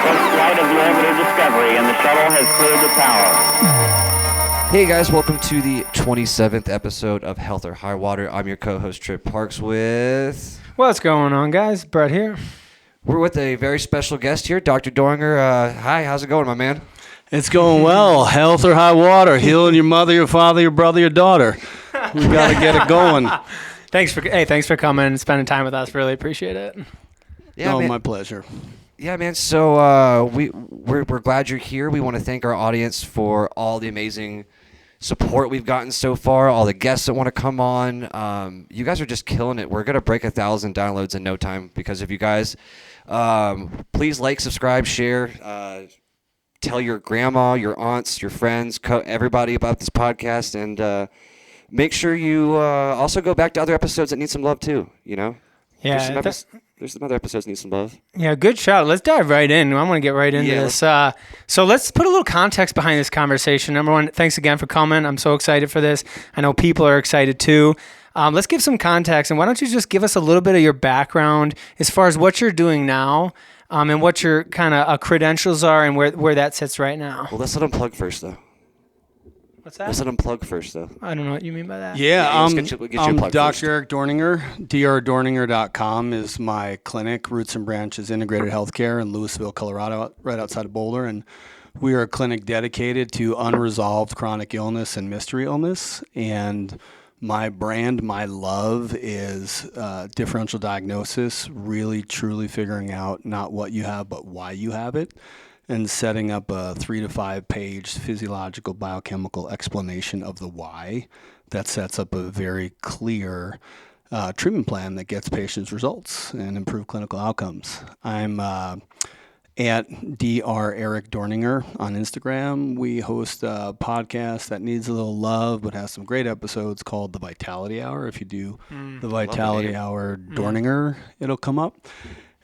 first flight of the orbiter Discovery, and the shuttle has cleared the tower. Hey guys, welcome to the 27th episode of Health or High Water. I'm your co-host Trip Parks with... What's going on, guys? Brett here. We're with a very special guest here, Dr. Dorninger. Hi, how's it going, my man? It's going well. Health or high water. Healing your mother, your father, your brother, your daughter. We got to get it going. Thanks for coming and spending time with us. Really appreciate it. Yeah, man. My pleasure. Yeah, man. So we're glad you're here. We want to thank our audience for all the amazing support we've gotten so far, all the guests that want to come on. You guys are just killing it. We're going to break 1,000 downloads in no time because of you guys. Please like, subscribe, share, tell your grandma, your aunts, your friends, everybody about this podcast, and make sure you also go back to other episodes that need some love too, you know? Yeah. There's some other episodes that need some love. Yeah, good shout. Let's dive right in. I want to get right into this. So let's put a little context behind this conversation. Number one, thanks again for coming. I'm so excited for this. I know people are excited too. Let's give some context, and why don't you just give us a little bit of your background as far as what you're doing now, and what your kind of credentials are and where that sits right now. Well, let's let them plug first, though. What's that? Let's let them plug first, though. I don't know what you mean by that. Yeah, get you a I'm plug Dr. first. Eric Dorninger. drdorninger.com is my clinic, Roots and Branches Integrated Healthcare in Louisville, Colorado, right outside of Boulder. And we are a clinic dedicated to unresolved chronic illness and mystery illness. And my brand, my love is differential diagnosis, really truly figuring out not what you have, but why you have it, and setting up a 3 to 5 page physiological biochemical explanation of the why that sets up a very clear treatment plan that gets patients results and improve clinical outcomes. I'm at Dr. Eric Dorninger on Instagram. We host a podcast that needs a little love but has some great episodes called The Vitality Hour. If you do The Vitality Hour Dorninger, it'll come up.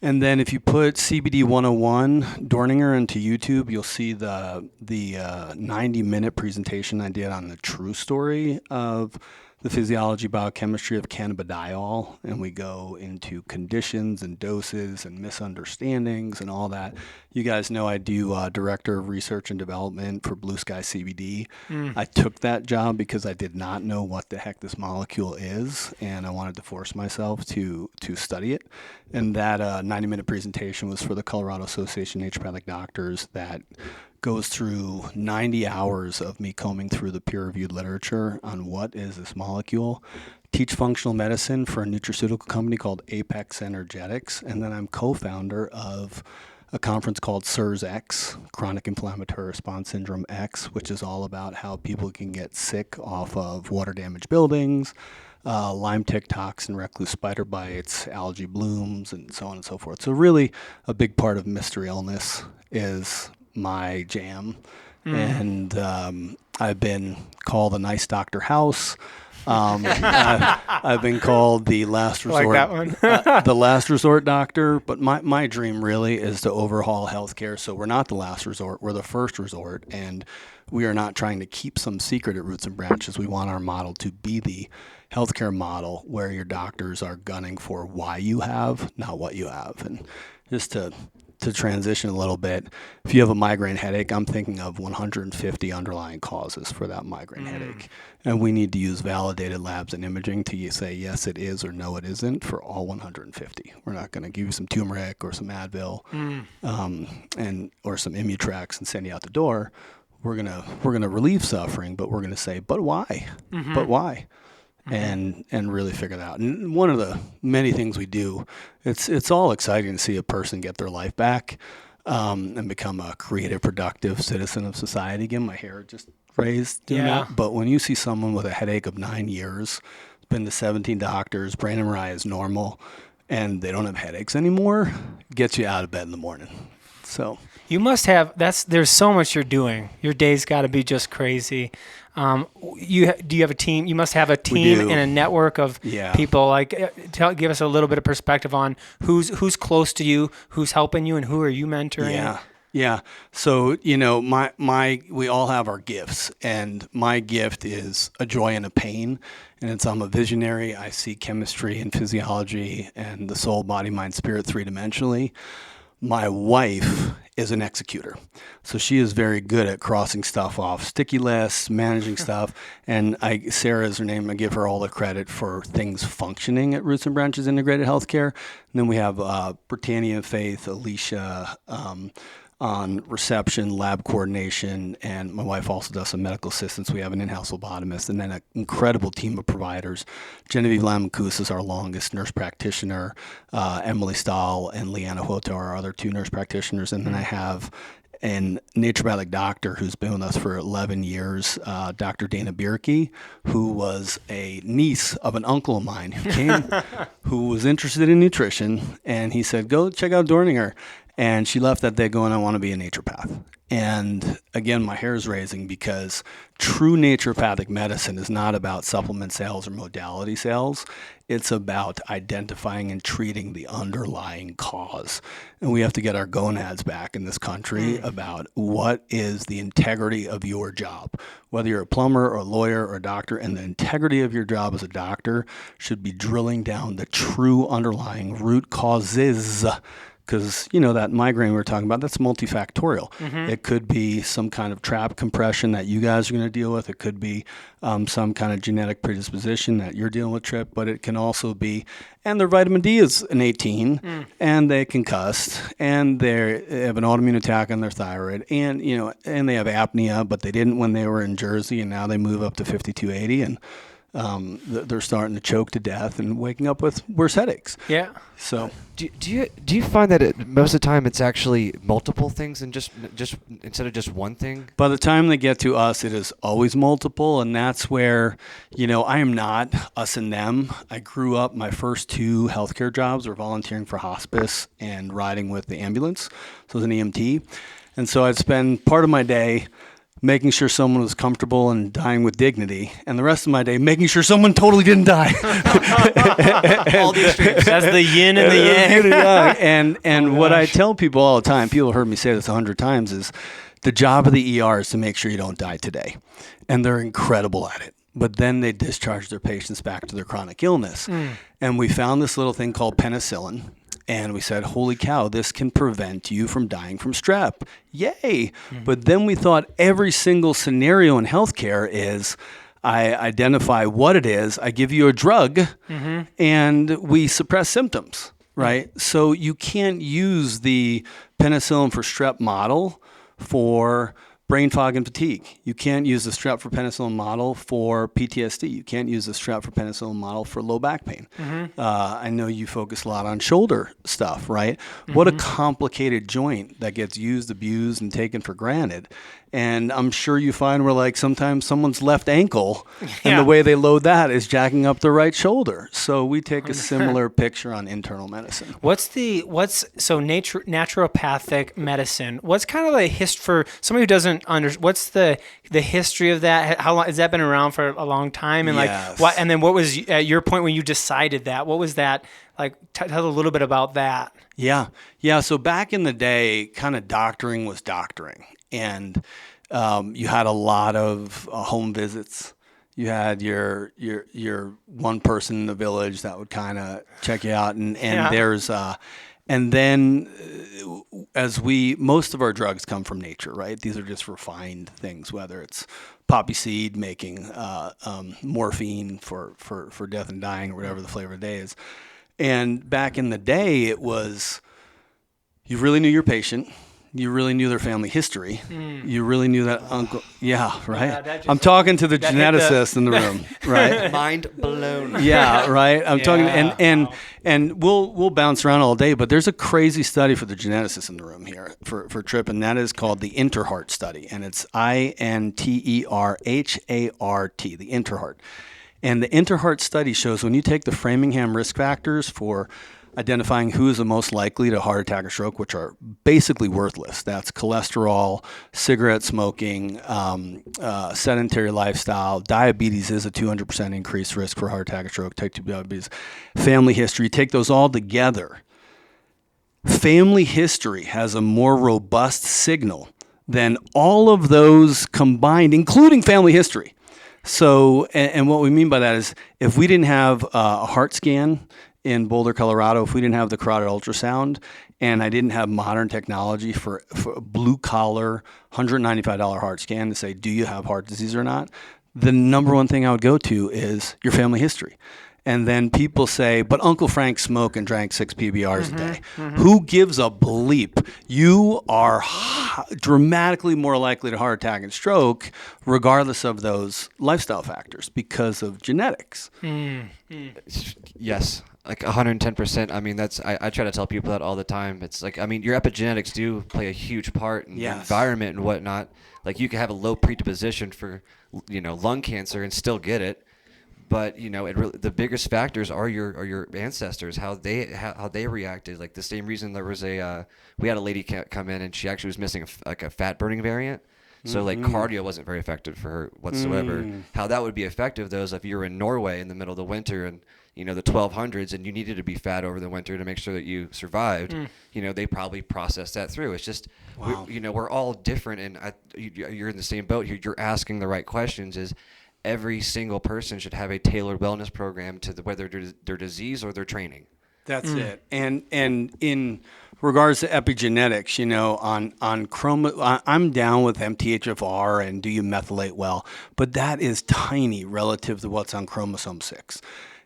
And then if you put CBD 101 Dorninger into YouTube, you'll see the 90-minute presentation I did on the true story of the physiology biochemistry of cannabidiol, and we go into conditions and doses and misunderstandings and all that. You guys know I do Director of Research and Development for Blue Sky CBD. I took that job because I did not know what the heck this molecule is, and I wanted to force myself to study it. And that 90-minute presentation was for the Colorado Association of Naturopathic Doctors that goes through 90 hours of me combing through the peer-reviewed literature on what is this molecule, teach functional medicine for a nutraceutical company called Apex Energetics, and then I'm co-founder of a conference called CIRS-X, Chronic Inflammatory Response Syndrome X, which is all about how people can get sick off of water-damaged buildings, Lyme tick toxin, recluse spider bites, algae blooms, and so on and so forth. So really a big part of mystery illness is my jam, and I've been called a nice Dr. House. I've been called the last resort, like that one. the last resort doctor. But my dream really is to overhaul healthcare. So we're not the last resort; we're the first resort, and we are not trying to keep some secret at Roots and Branches. We want our model to be the healthcare model where your doctors are gunning for why you have, not what you have, and just to transition a little bit, if you have a migraine headache, I'm thinking of 150 underlying causes for that migraine headache. And we need to use validated labs and imaging to say yes it is or no it isn't for all 150. We're not going to give you some turmeric or some Advil or some Immutrex and send you out the door. We're gonna relieve suffering, but we're gonna say, but why? But why? And really figure that out. And one of the many things we do, it's all exciting to see a person get their life back and become a creative, productive citizen of society. Again, my hair just raised doing that. But when you see someone with a headache of 9 years, been to 17 doctors, brain MRI is normal, and they don't have headaches anymore, gets you out of bed in the morning. So You must have, there's so much you're doing. Your day's got to be just crazy. Do you have a team? You must have a team and a network of people. Like, give us a little bit of perspective on who's close to you, who's helping you, and who are you mentoring? Yeah. So, we all have our gifts, and my gift is a joy and a pain. And it's, I'm a visionary. I see chemistry and physiology and the soul, body, mind, spirit 3-dimensionally. My wife is an executor. So she is very good at crossing stuff off sticky lists, managing stuff. And Sarah is her name. I give her all the credit for things functioning at Roots and Branches Integrated Healthcare. And then we have Britannia, Faith, Alicia, on reception, lab coordination, and my wife also does some medical assistance. We have an in-house phlebotomist, and then an incredible team of providers. Genevieve Lamancus is our longest nurse practitioner. Emily Stahl and Leanna Hoto are our other two nurse practitioners. And then I have a naturopathic doctor who's been with us for 11 years, Dr. Dana Bierke, who was a niece of an uncle of mine who came, who was interested in nutrition, and he said, go check out Dorninger. And she left that day going, I want to be a naturopath. And again, my hair is raising because true naturopathic medicine is not about supplement sales or modality sales. It's about identifying and treating the underlying cause. And we have to get our gonads back in this country about what is the integrity of your job. Whether you're a plumber or a lawyer or a doctor, and the integrity of your job as a doctor should be drilling down the true underlying root causes. Because, that migraine we were talking about, that's multifactorial. It could be some kind of trap compression that you guys are going to deal with. It could be some kind of genetic predisposition that you're dealing with, Trip. But it can also be, and their vitamin D is an 18, and they concussed, and they have an autoimmune attack on their thyroid, and, and they have apnea, but they didn't when they were in Jersey, and now they move up to 5280, and they're starting to choke to death and waking up with worse headaches. Yeah. So do you find that most of the time it's actually multiple things and just instead of just one thing? By the time they get to us, it is always multiple, and that's where I am not us and them. I grew up. My first two healthcare jobs were volunteering for hospice and riding with the ambulance. So I was an EMT, and so I'd spend part of my day making sure someone was comfortable and dying with dignity, and the rest of my day making sure someone totally didn't die. All the extremes. That's the yin and the yang. And what I tell people all the time, people have heard me say this 100 times, is the job of the ER is to make sure you don't die today. And they're incredible at it. But then they discharge their patients back to their chronic illness. And we found this little thing called penicillin. And we said, holy cow, this can prevent you from dying from strep. Yay. But then we thought every single scenario in healthcare is I identify what it is, I give you a drug, and we suppress symptoms, right? So you can't use the penicillin for strep model for brain fog and fatigue. You can't use the strep for penicillin model for PTSD. You can't use the strep for penicillin model for low back pain. I know you focus a lot on shoulder stuff, right? What a complicated joint that gets used, abused, and taken for granted. And I'm sure you find where sometimes someone's left ankle and the way they load that is jacking up the right shoulder. So we take a similar picture on internal medicine. What's naturopathic medicine? What's kind of the history for somebody who doesn't understand? What's the history of that? How long has that been around for a long time? And Yes. what? And then what was at your point when you decided that? What was that like? Tell a little bit about that. Yeah. So back in the day, kind of doctoring was doctoring. And you had a lot of home visits. You had your one person in the village that would kind of check you out, and there's and then most of our drugs come from nature, right? These are just refined things, whether it's poppy seed making morphine for death and dying, or whatever the flavor of the day is. And back in the day, it was you really knew your patient. You really knew their family history. You really knew that uncle. Yeah, right. Yeah, I'm talking to the geneticist in the room, right? Mind blown. Yeah, right. I'm talking, and we'll bounce around all day, but there's a crazy study for the geneticist in the room here for Trip, and that is called the Interheart study, and it's INTERHART, the Interheart. And the Interheart study shows when you take the Framingham risk factors for identifying who is the most likely to heart attack or stroke, which are basically worthless. That's cholesterol, cigarette smoking, sedentary lifestyle. Diabetes is a 200% increased risk for heart attack or stroke, type 2 diabetes. Family history, take those all together. Family history has a more robust signal than all of those combined, including family history. So, and what we mean by that is if we didn't have a heart scan in Boulder, Colorado, if we didn't have the carotid ultrasound and I didn't have modern technology for a blue collar $195 heart scan to say, do you have heart disease or not? The number one thing I would go to is your family history. And then people say, but Uncle Frank smoked and drank 6 PBRs a day. Who gives a bleep? You are dramatically more likely to heart attack and stroke regardless of those lifestyle factors because of genetics. Yes, like 110%. I mean, I try to tell people that all the time. It's like, I mean, your epigenetics do play a huge part in the environment and whatnot. Like you can have a low predisposition for, lung cancer and still get it. But the biggest factors are your ancestors, how they reacted. Like the same reason there was we had a lady come in and she actually was missing a fat burning variant, so like cardio wasn't very effective for her whatsoever. How that would be effective though is if you were in Norway in the middle of the winter and the 1200s and you needed to be fat over the winter to make sure that you survived. They probably processed that through. It's just we're all different, and you're in the same boat here. You're asking the right questions. Is every single person should have a tailored wellness program to whether their disease or their training. That's it. And in regards to epigenetics, I'm down with MTHFR and do you methylate well, but that is tiny relative to what's on chromosome 6.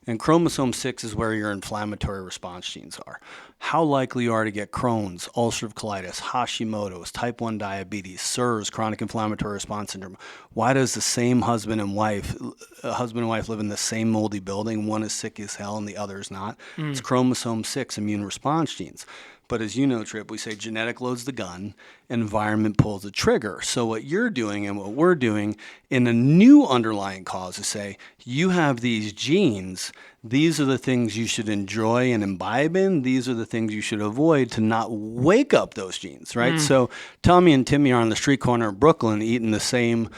And chromosome 6 is where your inflammatory response genes are. How likely you are to get Crohn's, ulcerative colitis, Hashimoto's, type 1 diabetes, SIRS, chronic inflammatory response syndrome. Why does the same husband and wife live in the same moldy building? One is sick as hell and the other is not. It's chromosome 6 immune response genes. But as you know, Trip, we say genetic loads the gun, environment pulls the trigger. So what you're doing and what we're doing in a new underlying cause is say, you have these genes, these are the things you should enjoy and imbibe in, these are the things you should avoid to not wake up those genes, right? So Tommy and Timmy are on the street corner of Brooklyn eating the same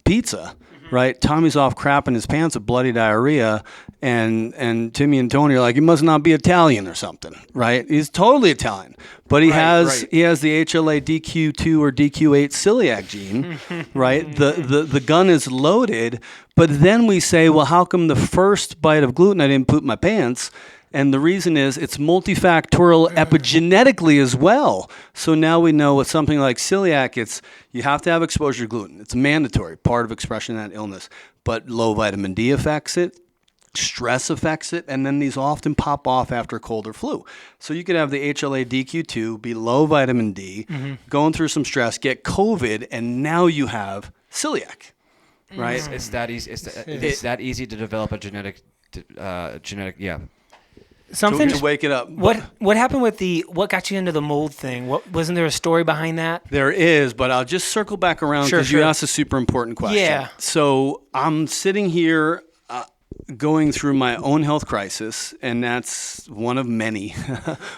pizza. Right, Tommy's off crapping his pants with bloody diarrhea, and Timmy and Tony are like, he must not be Italian or something, right? He's totally Italian, but he has the HLA DQ2 or DQ8 celiac gene, right? The gun is loaded, but then we say, well, how come the first bite of gluten I didn't poop my pants? And the reason is it's multifactorial epigenetically as well. So now we know with something like celiac, you have to have exposure to gluten. It's a mandatory part of expression of that illness. But low vitamin D affects it, stress affects it, and then these often pop off after a cold or flu. So you could have the HLA DQ2, be low vitamin D, going through some stress, get COVID, and now you have celiac, right? It's that easy. It's that easy to develop a genetic. Something to wake it up. What happened with what got you into the mold thing? Wasn't there a story behind that? There is, but I'll just circle back around because you asked a super important question. Yeah. So I'm sitting here going through my own health crisis, and that's one of many.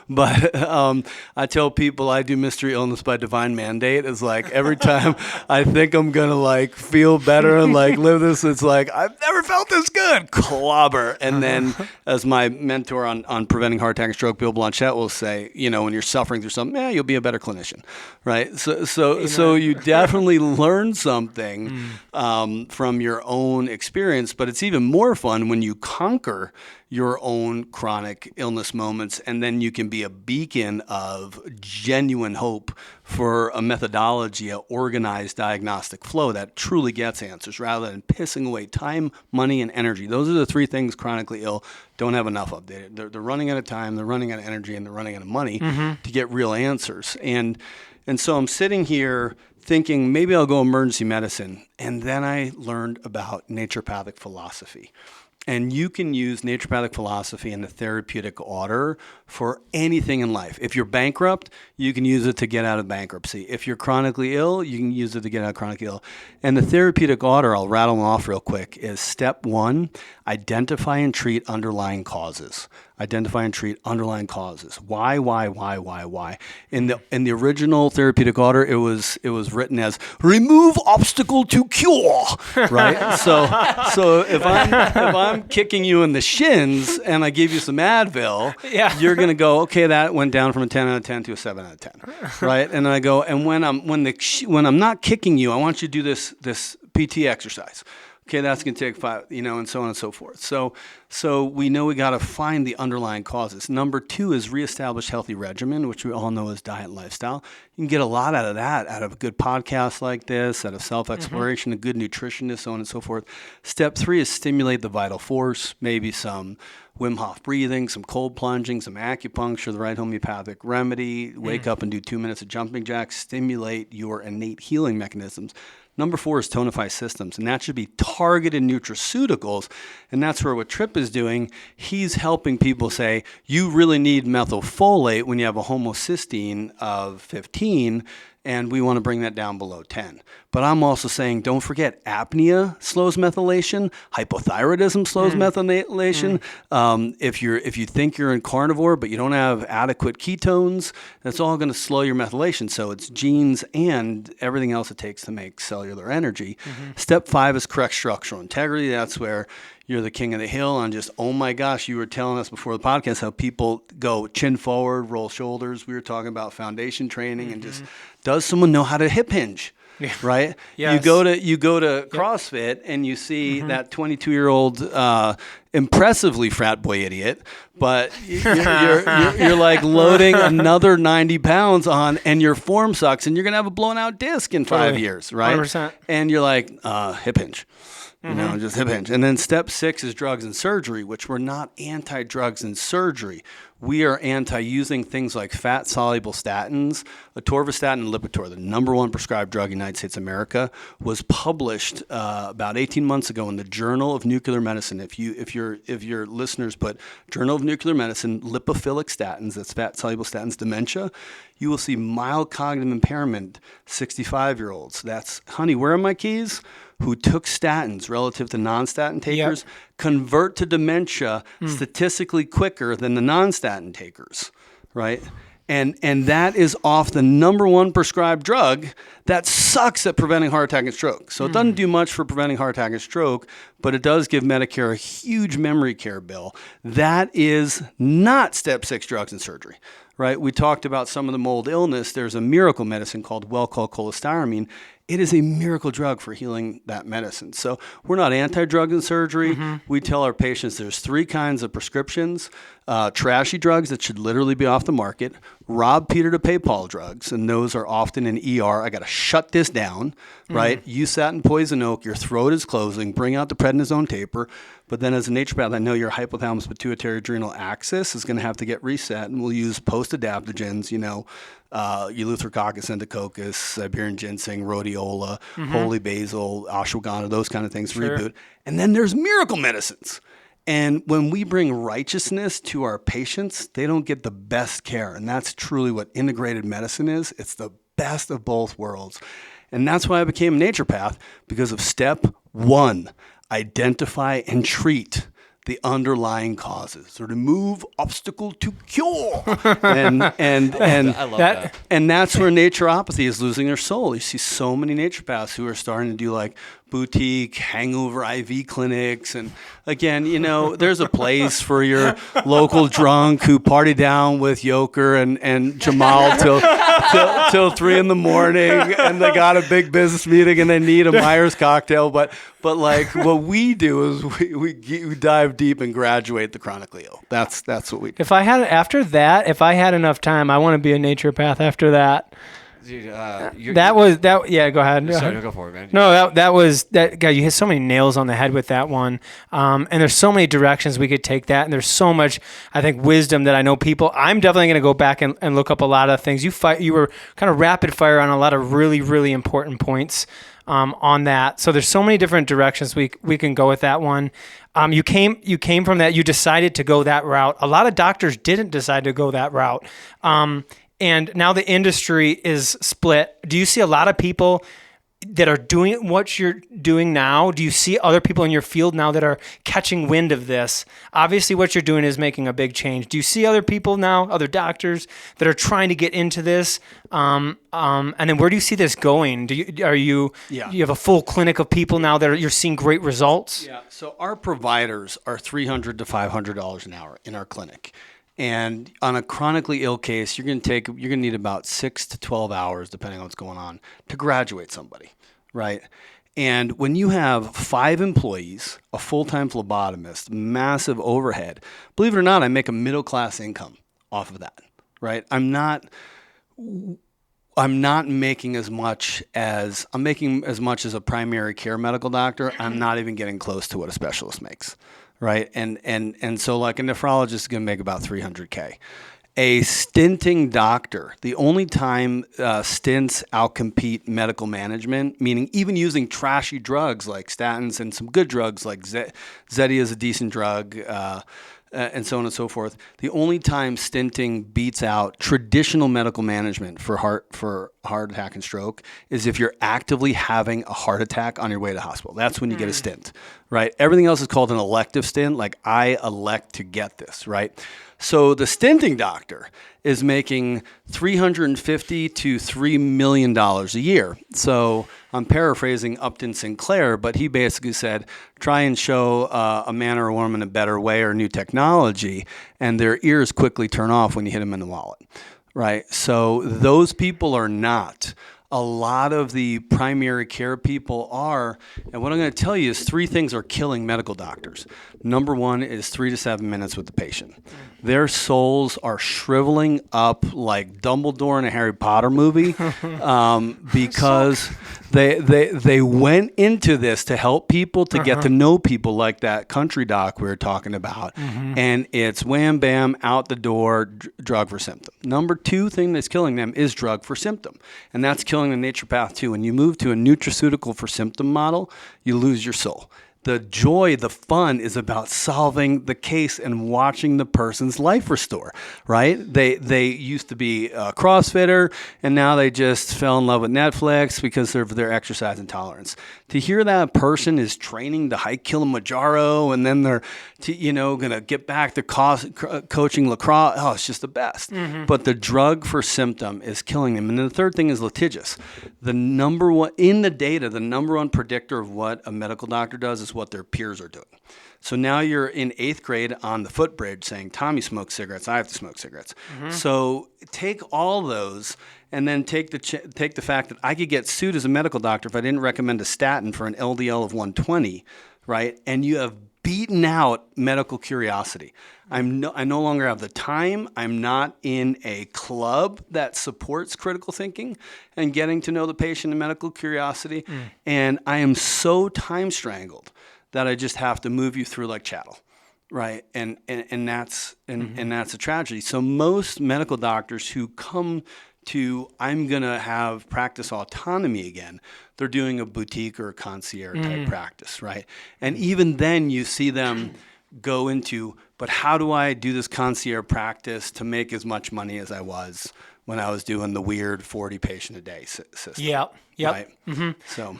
But I tell people I do mystery illness by divine mandate. It's like every time I think I'm going to feel better and live this, it's like, I've never felt this good. Clobber. And then as my mentor on preventing heart attack and stroke, Bill Blanchette, will say, when you're suffering through something, you'll be a better clinician, right? So you definitely learn something from your own experience, but it's even more fun when you conquer your own chronic illness moments, and then you can be a beacon of genuine hope for a methodology, an organized diagnostic flow that truly gets answers rather than pissing away time, money, and energy. Those are the three things chronically ill don't have enough of. They're running out of time, they're running out of energy, and they're running out of money to get real answers. And so I'm sitting here thinking maybe I'll go emergency medicine, and then I learned about naturopathic philosophy. And you can use naturopathic philosophy in the therapeutic order for anything in life. If you're bankrupt, you can use it to get out of bankruptcy. If you're chronically ill, you can use it to get out of chronically ill. And the therapeutic order, I'll rattle them off real quick, is step 1, identify and treat underlying causes. Identify and treat underlying causes. Why? In the original therapeutic order, it was written as remove obstacle to cure, right? So if I'm kicking you in the shins and I give you some Advil, you're gonna go, okay, that went down from a 10 out of 10 to a 7 out of 10, right? And I go, and when I'm not kicking you, I want you to do this PT exercise. Okay, that's going to take 5, and so on and so forth. So we know we got to find the underlying causes. Number 2 is reestablish healthy regimen, which we all know is diet and lifestyle. You can get a lot out of that, out of a good podcast like this, out of self-exploration, a good nutritionist, so on and so forth. Step 3 is stimulate the vital force, maybe some Wim Hof breathing, some cold plunging, some acupuncture, the right homeopathic remedy, wake up and do 2 minutes of jumping jacks, stimulate your innate healing mechanisms. Number 4 is tonify systems, and that should be targeted nutraceuticals, and that's where what Tripp is doing, he's helping people say, you really need methylfolate when you have a homocysteine of 15, and we want to bring that down below 10. But I'm also saying, don't forget, apnea slows methylation, hypothyroidism slows methylation. If you think you're in carnivore but you don't have adequate ketones, that's all going to slow your methylation. So it's genes and everything else it takes to make cellular energy. Step 5 is correct structural integrity. That's where you're the king of the hill on just, oh my gosh, you were telling us before the podcast how people go chin forward, roll shoulders. We were talking about foundation training and just, does someone know how to hip hinge? Yeah. Right? Yes. You go to CrossFit and you see that 22-year-old impressively frat boy idiot, but you're like loading another 90 pounds on, and your form sucks, and you're gonna have a blown out disc in 5 years, right? 100%. And you're like hip hinge. Just hip hinge. And then step 6 is drugs and surgery, which we're not anti-drugs and surgery. We are anti-using things like fat-soluble statins. Atorvastatin and Lipitor, the number 1 prescribed drug in the United States of America, was published about 18 months ago in the Journal of Nuclear Medicine. If your listeners put Journal of Nuclear Medicine, lipophilic statins, that's fat-soluble statins, dementia, you will see mild cognitive impairment, 65-year-olds. That's, honey, where are my keys? Who took statins relative to non-statin takers convert to dementia statistically quicker than the non-statin takers, right? And that is off the number 1 prescribed drug that sucks at preventing heart attack and stroke. So it doesn't do much for preventing heart attack and stroke, but it does give Medicare a huge memory care bill. That is not step 6 drugs and surgery. Right? We talked about some of the mold illness. There's a miracle medicine called cholestyramine. It is a miracle drug for healing that medicine. So we're not anti-drug and surgery. We tell our patients there's 3 kinds of prescriptions. Trashy drugs that should literally be off the market. Rob Peter to pay Paul drugs, and those are often in ER. I got to shut this down, right? You sat in poison oak. Your throat is closing. Bring out the prednisone taper. But then as a naturopath, I know your hypothalamus pituitary adrenal axis is going to have to get reset, and we'll use post-adaptogens, Eleutherococcus, enterococcus, Siberian ginseng, rhodiola, holy basil, ashwagandha, those kind of things, reboot. And then there's miracle medicines. And when we bring righteousness to our patients, they don't get the best care. And that's truly what integrated medicine is. It's the best of both worlds. And that's why I became a naturopath, because of step 1, identify and treat the underlying causes, or remove obstacle to cure. And I love that. And that's where naturopathy is losing their soul. You see so many naturopaths who are starting to do like boutique hangover IV clinics. And again, there's a place for your local drunk who party down with Yoker and Jamal till 3 a.m. and they got a big business meeting and they need a Myers cocktail. But like what we do is we dive deep and graduate the chronically ill. That's what we do. If I had enough time, I want to be a naturopath after that. Dude, Yeah, go ahead. Sorry, go for it, man. No, that guy. You hit so many nails on the head with that one, and there's so many directions we could take that, and there's so much, I think, wisdom that I know people. I'm definitely going to go back and look up a lot of things. You were kind of rapid fire on a lot of really, really important points on that. So there's so many different directions we can go with that one. You came from that. You decided to go that route. A lot of doctors didn't decide to go that route. And now the industry is split. Do you see a lot of people that are doing what you're doing now? Do you see other people in your field now that are catching wind of this? Obviously, what you're doing is making a big change. Do you see other people now, other doctors that are trying to get into this? And then where do you see this going? Do you have a full clinic of people now that you're seeing great results? Yeah. So our providers are $300 to $500 an hour in our clinic. And on a chronically ill case, you're going to need about 6 to 12 hours, depending on what's going on, to graduate somebody, right? And when you have 5 employees, a full-time phlebotomist, massive overhead, believe it or not, I make a middle-class income off of that, right? I'm not making as much as a primary care medical doctor. I'm not even getting close to what a specialist makes, right? And so like a nephrologist is going to make about $300K. A stinting doctor, the only time stints outcompete medical management, meaning even using trashy drugs like statins and some good drugs like Zeti is a decent drug, and so on and so forth. The only time stinting beats out traditional medical management for heart attack and stroke is if you're actively having a heart attack on your way to the hospital. That's when you get a stint, right? Everything else is called an elective stint, like I elect to get this, right? So the stinting doctor is making $350 to $3 million a year. So I'm paraphrasing Upton Sinclair, but he basically said, try and show a man or a woman a better way or new technology, and their ears quickly turn off when you hit them in the wallet, right? So those people are not. A lot of the primary care people are, and what I'm going to tell you is 3 things are killing medical doctors. Number 1 is 3 to 7 minutes with the patient. Their souls are shriveling up like Dumbledore in a Harry Potter movie because they went into this to help people, to get to know people, like that country doc we were talking about, and it's wham, bam, out the door, drug for symptom. Number 2 thing that's killing them is drug for symptom, and that's killing the naturopath too. When you move to a nutraceutical for symptom model, you lose your soul. The joy, the fun is about solving the case and watching the person's life restore, right? They used to be a CrossFitter, and now they just fell in love with Netflix because of their exercise intolerance. To hear that person is training to hike Kilimanjaro, and then they're going to get back to coaching lacrosse, oh, it's just the best. But the drug for symptom is killing them. And then the third thing is litigious. The number one in the data, the number one predictor of what a medical doctor does is what their peers are doing. So now you're in 8th grade on the footbridge saying, Tommy smokes cigarettes, I have to smoke cigarettes. So take all those and then take the fact that I could get sued as a medical doctor if I didn't recommend a statin for an LDL of 120, right? And you have beaten out medical curiosity. I no longer have the time. I'm not in a club that supports critical thinking and getting to know the patient and medical curiosity. And I am so time strangled that I just have to move you through like chattel, right? And that's a tragedy. So most medical doctors who come to, I'm going to have practice autonomy again, they're doing a boutique or a concierge type practice, right? And even then you see them go into, but how do I do this concierge practice to make as much money as I was when I was doing the weird 40 patient a day system? Yep. Right? So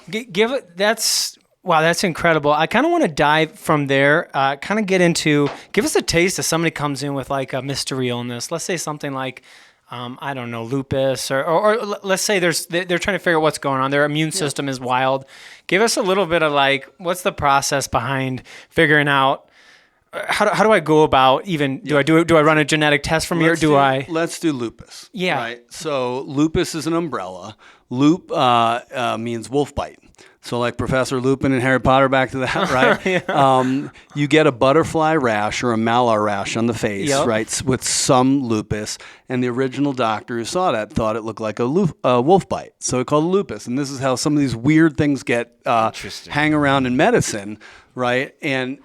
Wow, that's incredible. I kind of want to dive from there, kind of get into, give us a taste if somebody comes in with like a mystery illness. Let's say something like, I don't know, lupus, or let's say they're trying to figure out what's going on. Their immune system is wild. Give us a little bit of like, what's the process behind figuring out, how do I go about even, do I run a genetic test from here? Let's do lupus. Yeah. Right. So lupus is an umbrella. Loop means wolf bite. So like Professor Lupin and Harry Potter, back to that, right? You get a butterfly rash or a malar rash on the face, right, with some lupus. And the original doctor who saw that thought it looked like a wolf bite. So he called it lupus. And this is how some of these weird things get hang around in medicine, right? And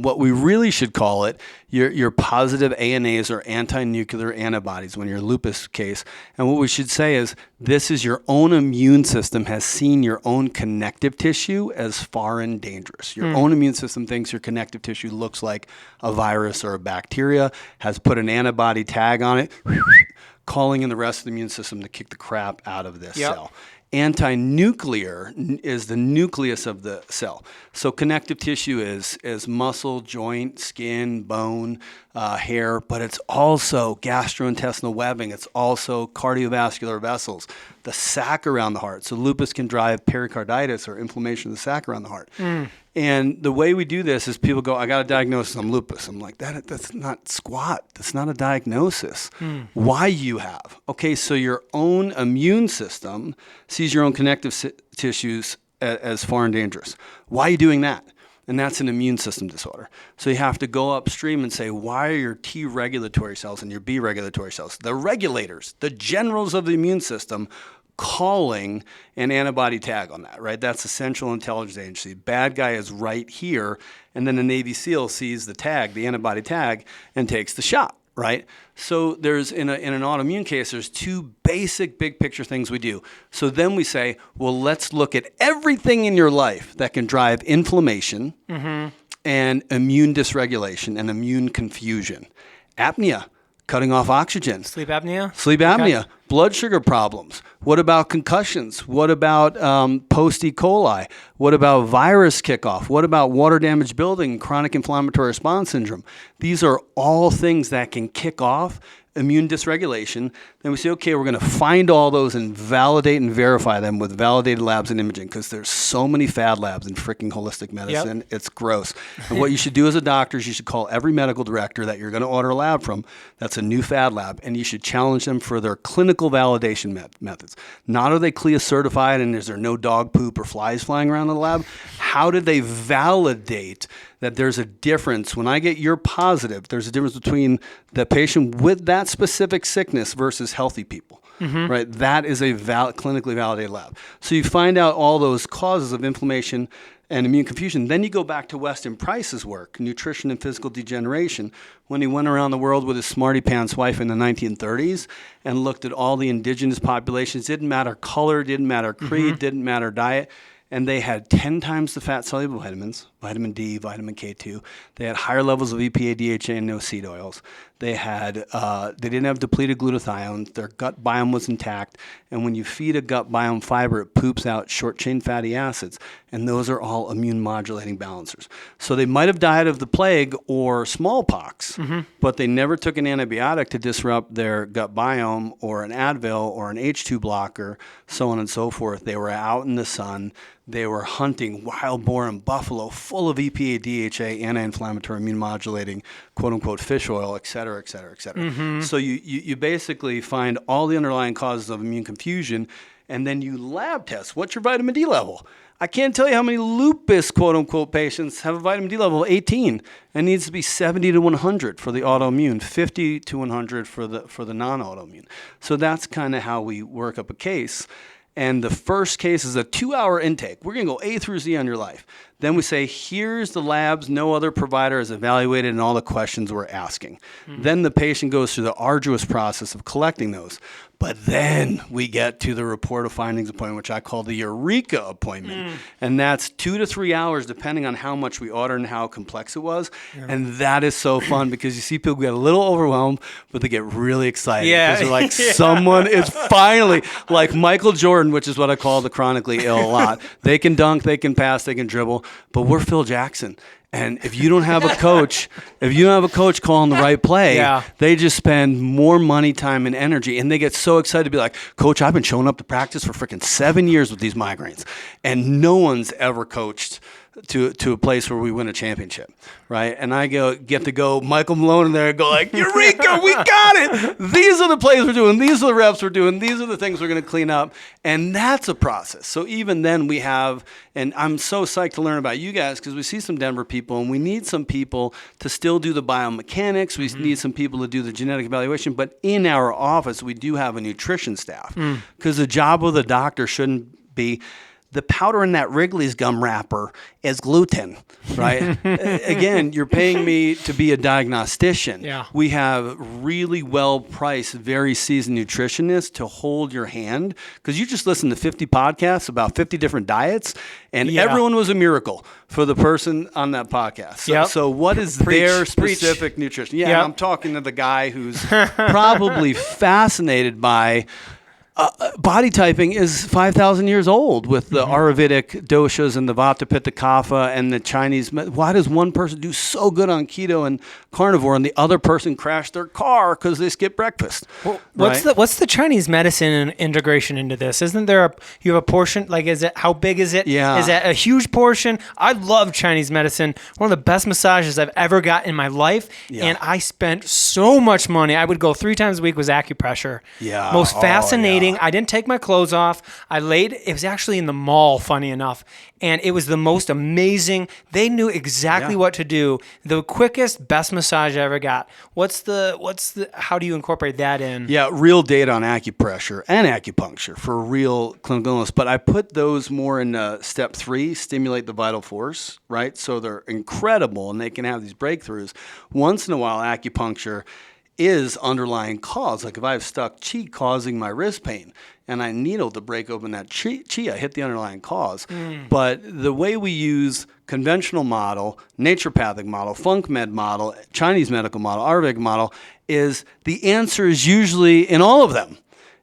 what we really should call it, your positive ANAs or anti-nuclear antibodies when you're lupus case. And what we should say is this is your own immune system has seen your own connective tissue as foreign and dangerous. Your own immune system thinks your connective tissue looks like a virus or a bacteria, has put an antibody tag on it, calling in the rest of the immune system to kick the crap out of this cell. Anti-nuclear is the nucleus of the cell. So connective tissue is muscle, joint, skin, bone, hair, but it's also gastrointestinal webbing. It's also cardiovascular vessels, the sac around the heart. So lupus can drive pericarditis or inflammation of the sac around the heart. And the way we do this is people go, I got a diagnosis, I'm lupus. I'm like, that's not squat. That's not a diagnosis. Why you have? Okay, so your own immune system sees your own connective tissues as foreign dangerous. Why are you doing that? And that's an immune system disorder. So you have to go upstream and say, why are your T regulatory cells and your B regulatory cells, the regulators, the generals of the immune system, calling an antibody tag on that, right? That's a Central Intelligence Agency. Bad guy is right here, and then the Navy SEAL sees the tag, the antibody tag, and takes the shot, right? So there's, in an autoimmune case, there's two basic big picture things we do. So then we say, well, let's look at everything in your life that can drive inflammation and immune dysregulation and immune confusion. Apnea, cutting off oxygen. Sleep apnea? Sleep apnea. Okay. Blood sugar problems. What about concussions? What about post-E. coli? What about virus kickoff? What about water damage building, chronic inflammatory response syndrome? These are all things that can kick off immune dysregulation. Then we say, okay, we're going to find all those and validate and verify them with validated labs and imaging, because there's so many fad labs in freaking holistic medicine. Yep. It's gross. And what you should do as a doctor is you should call every medical director that you're going to order a lab from that's a new fad lab, and you should challenge them for their clinical validation methods. Not are they CLIA certified and is there no dog poop or flies flying around in the lab? How did they validate that there's a difference? When I get your positive, there's a difference between the patient with that specific sickness versus healthy people, right? That is a clinically validated lab. So you find out all those causes of inflammation and immune confusion. Then you go back to Weston Price's work, Nutrition and Physical Degeneration, when he went around the world with his smarty pants wife in the 1930s and looked at all the indigenous populations. Didn't matter color, didn't matter creed, didn't matter diet. And they had 10 times the fat-soluble vitamins, vitamin D, vitamin K2. They had higher levels of EPA, DHA, and no seed oils. They didn't have depleted glutathione. Their gut biome was intact. And when you feed a gut biome fiber, it poops out short-chain fatty acids. And those are all immune-modulating balancers. So they might have died of the plague or smallpox, but they never took an antibiotic to disrupt their gut biome or an Advil or an H2 blocker, so on and so forth. They were out in the sun. They were hunting wild boar and buffalo full of EPA, DHA, anti-inflammatory, immune-modulating, quote-unquote, fish oil, et cetera, et cetera, et cetera. So you basically find all the underlying causes of immune confusion, and then you lab test. What's your vitamin D level? I can't tell you how many lupus, quote-unquote, patients have a vitamin D level of 18 and needs to be 70 to 100 for the autoimmune, 50 to 100 for the non-autoimmune. So that's kind of how we work up a case. And the first case is a 2-hour intake. We're going to go A through Z on your life. Then we say, here's the labs no other provider has evaluated and all the questions we're asking. Then the patient goes through the arduous process of collecting those. But then we get to the report of findings appointment, which I call the Eureka appointment. And that's 2 to 3 hours, depending on how much we ordered and how complex it was. Yeah. And that is so fun because you see people get a little overwhelmed, but they get really excited. Because they're like, someone is finally, like Michael Jordan, which is what I call the chronically ill a lot. They can dunk, they can pass, they can dribble, but we're Phil Jackson. And if you don't have a coach, calling the right play, they just spend more money, time, and energy. And they get so excited to be like, Coach, I've been showing up to practice for freaking 7 years with these migraines. And no one's ever coached to a place where we win a championship, right? And I get to go Michael Malone in there and go like, Eureka, we got it. These are the plays we're doing. These are the reps we're doing. These are the things we're going to clean up. And that's a process. So even then we have, and I'm so psyched to learn about you guys because we see some Denver people and we need some people to still do the biomechanics. We need some people to do the genetic evaluation. But in our office, we do have a nutrition staff because the job of the doctor shouldn't be, the powder in that Wrigley's gum wrapper is gluten, right? Again, you're paying me to be a diagnostician. Yeah. We have really well-priced, very seasoned nutritionists to hold your hand because you just listened to 50 podcasts about 50 different diets, and everyone was a miracle for the person on that podcast. So what is their specific nutrition? Yeah, and I'm talking to the guy who's probably fascinated by body typing is 5,000 years old with the Ayurvedic doshas and the Vata, Pitta, Kapha and the Chinese. Why does one person do so good on keto and carnivore and the other person crash their car because they skip breakfast? Well, what's the Chinese medicine and integration into this? Isn't there you have a portion, like how big is it? Yeah. Is that a huge portion? I love Chinese medicine. One of the best massages I've ever got in my life. Yeah. And I spent so much money. I would go 3 times a week was acupressure. Yeah. Most fascinating waiting. I didn't take my clothes off. I laid. It was actually in the mall, funny enough, and it was the most amazing. They knew exactly what to do. The quickest, best massage I ever got. How do you incorporate that in? Yeah, real data on acupressure and acupuncture for real clinical illness. But I put those more in step 3, stimulate the vital force, right? So they're incredible and they can have these breakthroughs. Once in a while, acupuncture is underlying cause. Like if I have stuck chi causing my wrist pain and I needle to break open that chi, I hit the underlying cause. But the way we use conventional model, naturopathic model, funk med model, Chinese medical model, Ayurvedic model, is the answer is usually in all of them.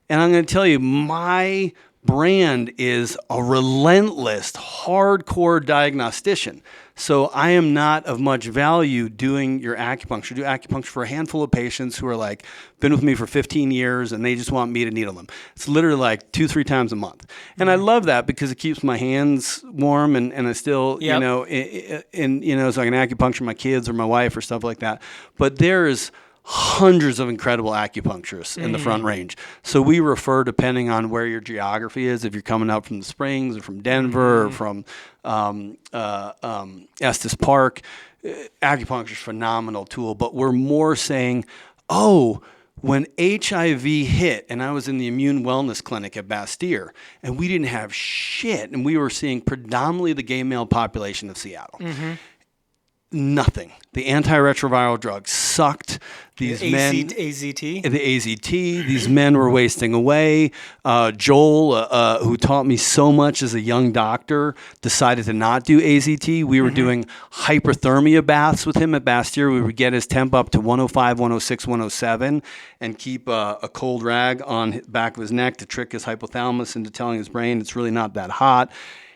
And I'm going to tell you, my brand is a relentless, hardcore diagnostician. So I am not of much value doing your acupuncture. I do acupuncture for a handful of patients who are like, been with me for 15 years and they just want me to needle them. It's literally like 2-3 times a month. And I love that because it keeps my hands warm and I still, so I can acupuncture my kids or my wife or stuff like that. But there's hundreds of incredible acupuncturists in the Front Range. So we refer, depending on where your geography is, if you're coming up from the Springs or from Denver or from Estes Park, acupuncture is a phenomenal tool. But we're more saying, when HIV hit, and I was in the immune wellness clinic at Bastyr, and we didn't have shit, and we were seeing predominantly the gay male population of Seattle. Nothing. The antiretroviral drugs sucked. These men, AZT? the AZT, these men were wasting away. Joel, who taught me so much as a young doctor, decided to not do AZT. We were doing hyperthermia baths with him at Bastyr. We would get his temp up to 105, 106, 107 and keep a cold rag on the back of his neck to trick his hypothalamus into telling his brain it's really not that hot.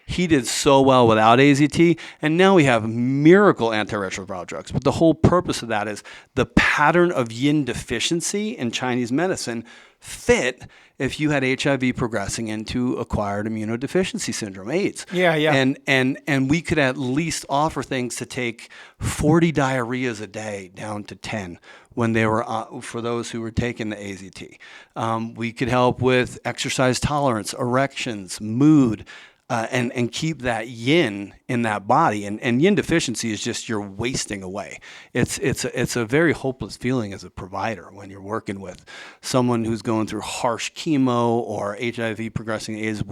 He did so well without AZT, and now we have miracle antiretroviral drugs. But the whole purpose of that is the pattern of yin deficiency in Chinese medicine fit if you had HIV progressing into acquired immunodeficiency syndrome, AIDS. And we could at least offer things to take 40 diarrheas a day down to 10 when they were for those who were taking the AZT. We could help with exercise tolerance, erections, mood, and keep that yin in that body. And yin deficiency is just you're wasting away. It's a very hopeless feeling as a provider when you're working with someone who's going through harsh chemo or HIV progressing AIDS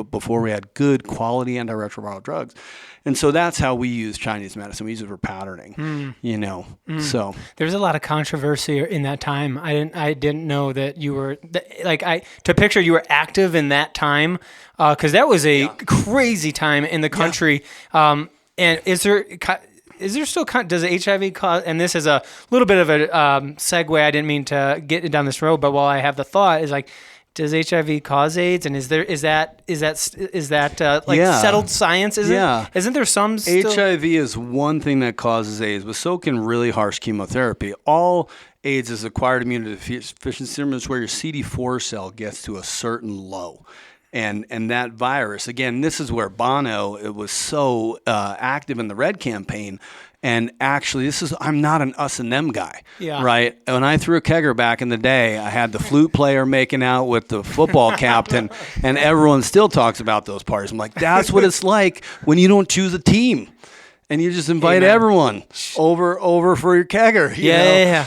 before we had good quality antiretroviral drugs. And so that's how we use Chinese medicine. We use it for patterning, So there's a lot of controversy in that time. I didn't know that you were to picture you were active in that time because that was a crazy time in the country. And is there still does HIV cause? And this is a little bit of a segue. I didn't mean to get down this road, but while I have the thought, is like, does HIV cause AIDS? And is that settled science? Isn't there some still? HIV is one thing that causes AIDS, but so can really harsh chemotherapy. All AIDS is acquired immunodeficiency syndrome, is where your CD4 cell gets to a certain low. And that virus, again, this is where Bono was so active in the Red campaign. And actually, I'm not an us and them guy, right? When I threw a kegger back in the day, I had the flute player making out with the football captain, and everyone still talks about those parties. I'm like, that's what it's like when you don't choose a team. And you just invite everyone over for your kegger. You know?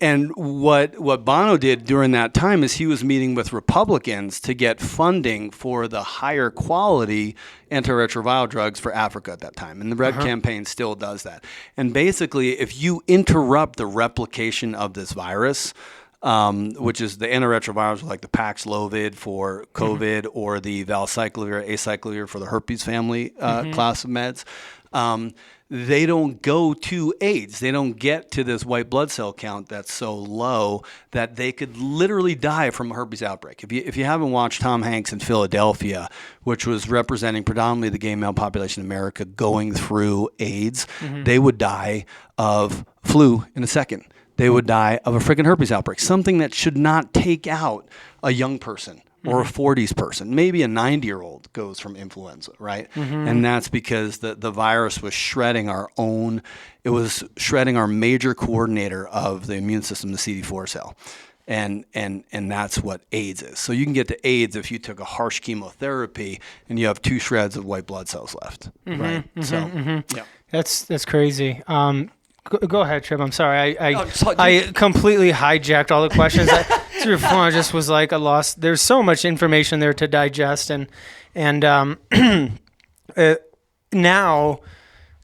And what Bono did during that time is he was meeting with Republicans to get funding for the higher quality antiretroviral drugs for Africa at that time. And the Red campaign still does that. And basically, if you interrupt the replication of this virus, which is the antiretrovirals like the Paxlovid for COVID or the valcyclovir, acyclovir for the herpes family class of meds, they don't go to AIDS. They don't get to this white blood cell count that's so low that they could literally die from a herpes outbreak. If you haven't watched Tom Hanks in Philadelphia, which was representing predominantly the gay male population in America going through AIDS, they would die of flu in a second. They would die of a freaking herpes outbreak, something that should not take out a young person or a 40s person. Maybe a 90-year-old goes from influenza, right? And that's because the virus was shredding our major coordinator of the immune system, the CD4 cell. And that's what AIDS is. So you can get to AIDS if you took a harsh chemotherapy and you have 2 shreds of white blood cells left, right? Yeah. That's crazy. Go ahead, Trip. I'm sorry. I completely hijacked all the questions. Through phone, I just was like a loss. There's so much information there to digest, and now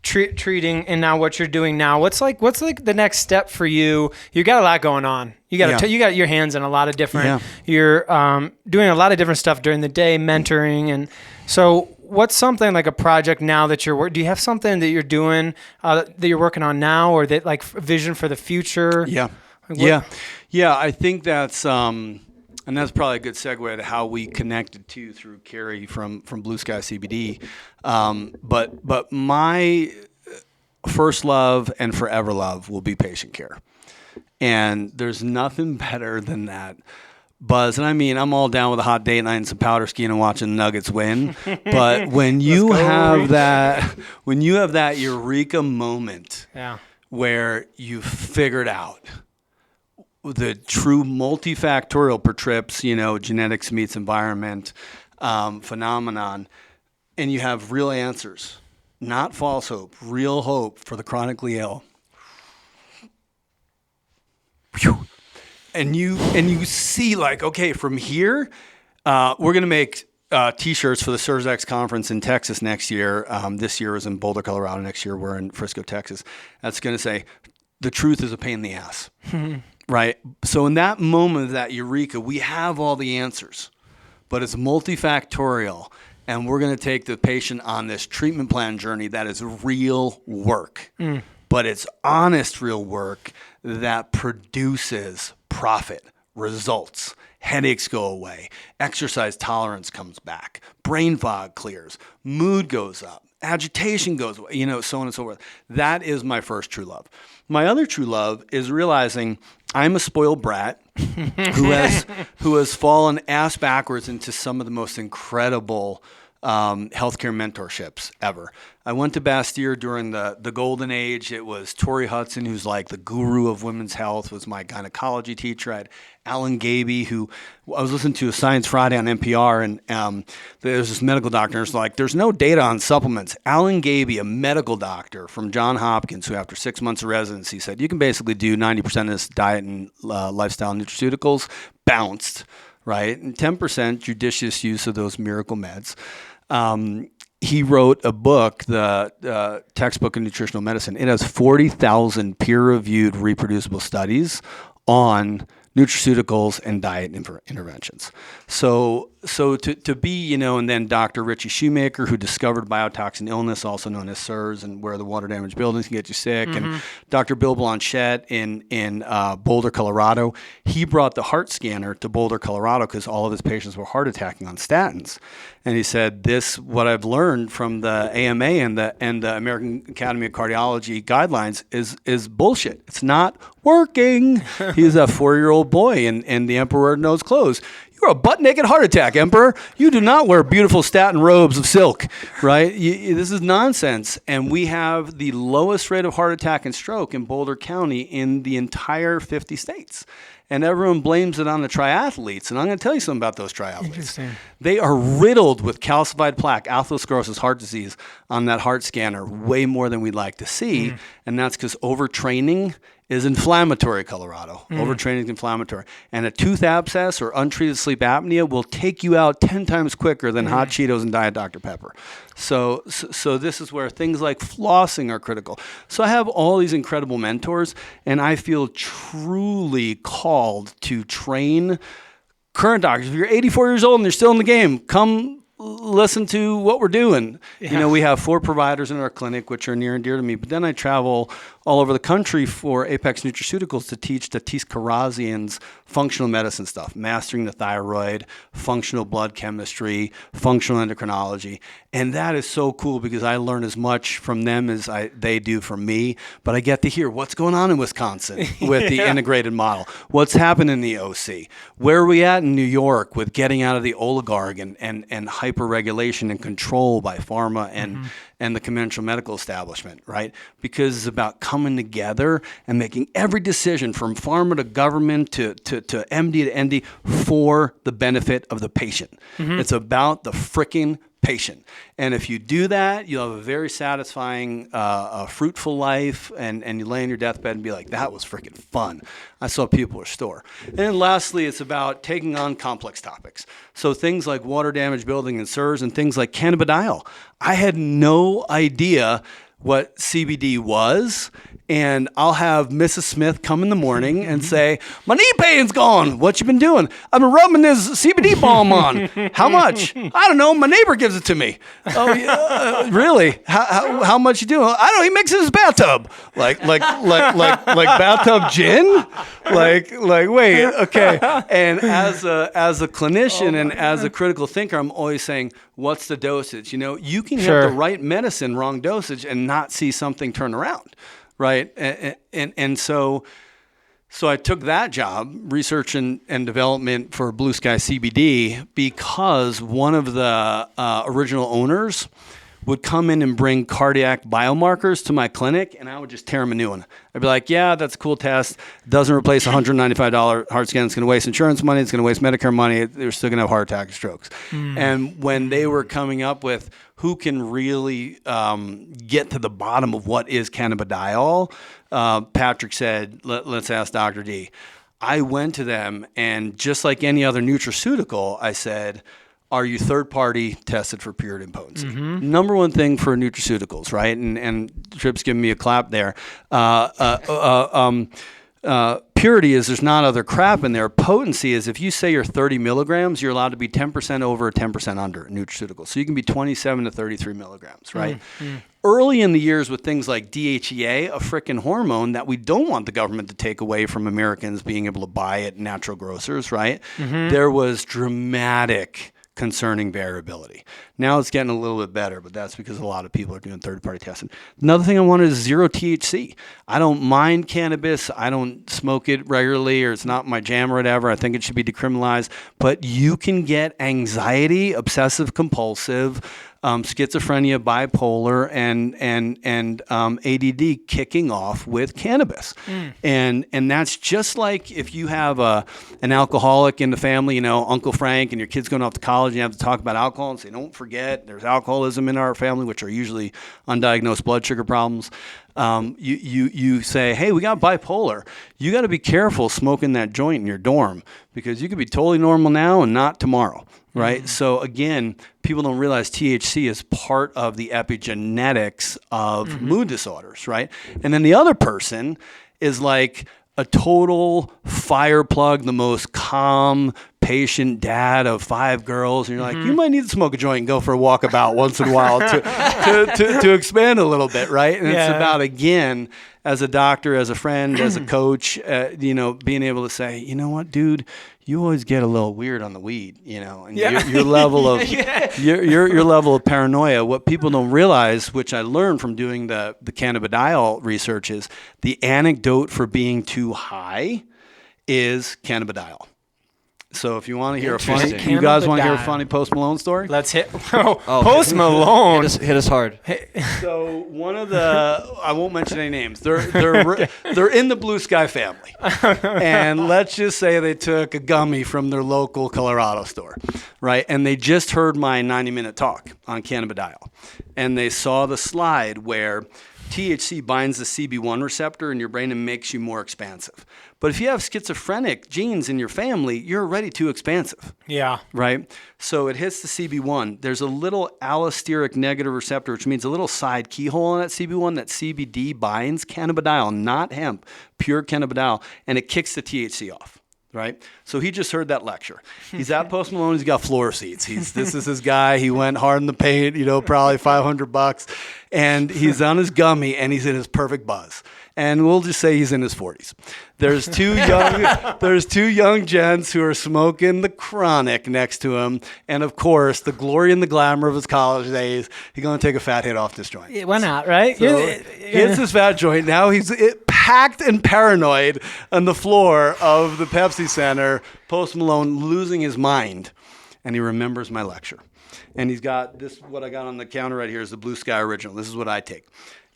treating, and now what you're doing now. What's the next step for you? You got a lot going on. You got your hands in a lot of different. Yeah. You're doing a lot of different stuff during the day, mentoring, and so. What's something like a project now that you're do you have something that you're doing that you're working on now, or that like vision for the future? Yeah. I think that's and that's probably a good segue to how we connected through Carrie from Blue Sky CBD. But my first love and forever love will be patient care, and there's nothing better than that. Buzz, and I mean, I'm all down with a hot date night and some powder skiing and watching the Nuggets win. But when you have that eureka moment, where you figured out the true multifactorial per trips, genetics meets environment phenomenon, and you have real answers, not false hope, real hope for the chronically ill. Whew. And you see, like, okay, from here, we're going to make T-shirts for the SIRSX conference in Texas next year. This year is in Boulder, Colorado. Next year we're in Frisco, Texas. That's going to say, the truth is a pain in the ass, right? So in that moment of that eureka, we have all the answers, but it's multifactorial. And we're going to take the patient on this treatment plan journey that is real work, but it's honest real work that produces profit, results, headaches go away, exercise tolerance comes back, brain fog clears, mood goes up, agitation goes away, so on and so forth. That is my first true love. My other true love is realizing I'm a spoiled brat who has fallen ass backwards into some of the most incredible healthcare mentorships ever. I went to Bastyr during the golden age. It was Tori Hudson, who's like the guru of women's health, was my gynecology teacher. I had Alan Gaby, who I was listening to a Science Friday on NPR, and there's this medical doctor, and it's like, there's no data on supplements. Alan Gaby, a medical doctor from Johns Hopkins, who after 6 months of residency said, you can basically do 90% of this diet and lifestyle nutraceuticals, bounced, right? And 10% judicious use of those miracle meds. He wrote a book, the textbook of nutritional medicine. It has 40,000 peer-reviewed reproducible studies on nutraceuticals and diet interventions. So to be, and then Dr. Richie Shoemaker, who discovered biotoxin illness, also known as SIRS, and where the water damaged buildings can get you sick, and Dr. Bill Blanchette in Boulder, Colorado, he brought the heart scanner to Boulder, Colorado, because all of his patients were heart attacking on statins. And he said, what I've learned from the AMA and the American Academy of Cardiology guidelines is bullshit. It's not working. He's a 4-year-old boy, and the emperor knows clothes. You're a butt-naked heart attack, Emperor. You do not wear beautiful statin robes of silk, right? This is nonsense. And we have the lowest rate of heart attack and stroke in Boulder County in the entire 50 states. And everyone blames it on the triathletes. And I'm going to tell you something about those triathletes. Interesting. They are riddled with calcified plaque, atherosclerosis, heart disease on that heart scanner, way more than we'd like to see. And that's because overtraining is inflammatory, Colorado. Overtraining is inflammatory. And a tooth abscess or untreated sleep apnea will take you out 10 times quicker than hot Cheetos and Diet Dr. Pepper. So this is where things like flossing are critical. So I have all these incredible mentors, and I feel truly called to train current doctors. If you're 84 years old and you're still in the game, come listen to what we're doing. Yeah. We have 4 providers in our clinic, which are near and dear to me. But then I travel all over the country for Apex Nutraceuticals to teach Tatis Karazian's functional medicine stuff, mastering the thyroid, functional blood chemistry, functional endocrinology. And that is so cool because I learn as much from them as they do from me. But I get to hear what's going on in Wisconsin with the integrated model. What's happened in the OC? Where are we at in New York with getting out of the oligarch and hyper-regulation and control by pharma and the conventional medical establishment, right? Because it's about coming together and making every decision from pharma to government to MD to ND for the benefit of the patient. It's about the frickin' patient. And if you do that, you'll have a very satisfying, fruitful life, and you lay in your deathbed and be like, that was freaking fun. I saw people restore. And then lastly, it's about taking on complex topics. So things like water damage building and SIRS and things like cannabidiol. I had no idea what CBD was. And I'll have Mrs. Smith come in the morning and say, my knee pain's gone. What you been doing? I've been rubbing this CBD balm on. How much? I don't know. My neighbor gives it to me. Oh, yeah, really? How much you doing? I don't know. He mixes his bathtub. Like bathtub gin? Like, wait, okay. And as a clinician and as a critical thinker, I'm always saying, what's the dosage? You can have the right medicine, wrong dosage, and not see something turn around. Right. And so I took that job, research and development for Blue Sky CBD, because one of the original owners would come in and bring cardiac biomarkers to my clinic, and I would just tear them a new one. I'd be like, yeah, that's a cool test. Doesn't replace a $195 heart scan. It's going to waste insurance money. It's going to waste Medicare money. They're still going to have heart attack and strokes. And when they were coming up with who can really get to the bottom of what is cannabidiol, Patrick said, let's ask Dr. D. I went to them, and just like any other nutraceutical, I said, are you third-party tested for purity and potency? Number one thing for nutraceuticals, right? And Tripp's giving me a clap there. Purity is there's not other crap in there. Potency is if you say you're 30 milligrams, you're allowed to be 10% over or 10% under nutraceutical. So you can be 27 to 33 milligrams, right? Early in the years with things like DHEA, a frickin' hormone that we don't want the government to take away from Americans being able to buy at natural grocers, right? There was dramatic concerning variability. Now it's getting a little bit better, but that's because a lot of people are doing third-party testing. Another thing I wanted is zero THC. I don't mind cannabis. I don't smoke it regularly, or it's not my jam or whatever. I think it should be decriminalized. But you can get anxiety, obsessive compulsive, schizophrenia, bipolar, and ADD kicking off with cannabis. And that's just like if you have an alcoholic in the family, Uncle Frank, and your kid's going off to college, and you have to talk about alcohol and say, don't forget, there's alcoholism in our family, which are usually undiagnosed blood sugar problems. You say, hey, we got bipolar. You got to be careful smoking that joint in your dorm, because you could be totally normal now and not tomorrow. Right. So again, people don't realize THC is part of the epigenetics of mood disorders. Right. And then the other person is like a total fire plug, the most calm, patient dad of 5 girls. And you're like, you might need to smoke a joint and go for a walkabout once in a while to expand a little bit. Right. And it's about, again, as a doctor, as a friend, as a coach, being able to say, you know what, dude, you always get a little weird on the weed, and your level of your level of paranoia. What people don't realize, which I learned from doing the cannabidiol research, is the antidote for being too high is cannabidiol. So if you want to hear you guys want to hear a funny Post Malone story? Let's hit Post Malone. Hit us hard. So one of I won't mention any names. They're in the Blue Sky family, and let's just say they took a gummy from their local Colorado store, right? And they just heard my 90-minute talk on cannabidiol, and they saw the slide where THC binds the CB1 receptor in your brain and makes you more expansive. But if you have schizophrenic genes in your family, you're already too expansive. Yeah. Right? So it hits the CB1. There's a little allosteric negative receptor, which means a little side keyhole on that CB1 that CBD binds cannabidiol, not hemp, pure cannabidiol, and it kicks the THC off. Right? So he just heard that lecture. He's at Post Malone. He's got floor seats. This is his guy. He went hard in the paint, probably $500. And he's on his gummy, and he's in his perfect buzz. And we'll just say he's in his 40s. There's two young gents who are smoking the chronic next to him. And, of course, the glory and the glamour of his college days, he's going to take a fat hit off this joint. Yeah, why not, right? So he hits this fat joint. Now he's packed and paranoid on the floor of the Pepsi Center, Post Malone losing his mind. and he remembers my lecture. And he's got this, what I got on the counter right here is the Blue Sky Original. This is what I take.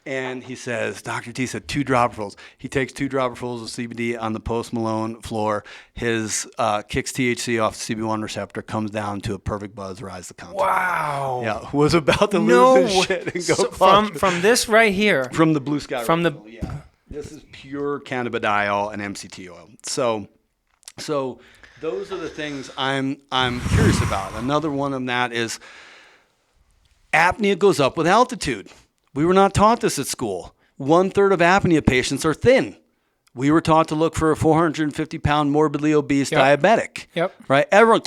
And he says, Dr. T said 2 dropperfuls. He takes 2 dropperfuls of CBD on the Post Malone floor. His kicks THC off the CB1 receptor, comes down to a perfect buzz, rise the content. Wow. Yeah, was about to lose his shit and go from this right here. From the Blue Sky From Original, yeah. This is pure cannabidiol and MCT oil. So those are the things I'm curious about. Another one of that is apnea goes up with altitude. We were not taught this at school. 1/3 of apnea patients are thin. We were taught to look for a 450-pound morbidly obese diabetic. Yep. Right? Everyone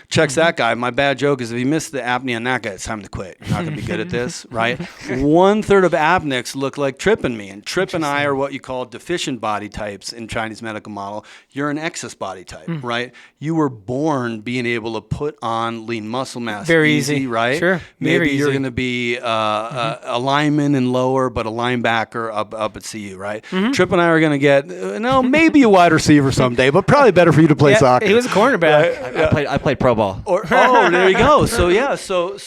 checks that guy. My bad joke is if you miss the apnea on that guy, it's time to quit. You're not going to be good at this, right? 1/3 of apneics look like Tripp and me. And Tripp and I are what you call deficient body types in Chinese medical model. You're an excess body type, right? You were born being able to put on lean muscle mass. Very easy, right? Sure. Maybe you're going to be a lineman and lower, but a linebacker up at CU, right? Tripp and I are going to get, maybe a wide receiver someday, but probably better for you to play soccer. He was a cornerback. Right? I played pro ball. There you go. So yeah, so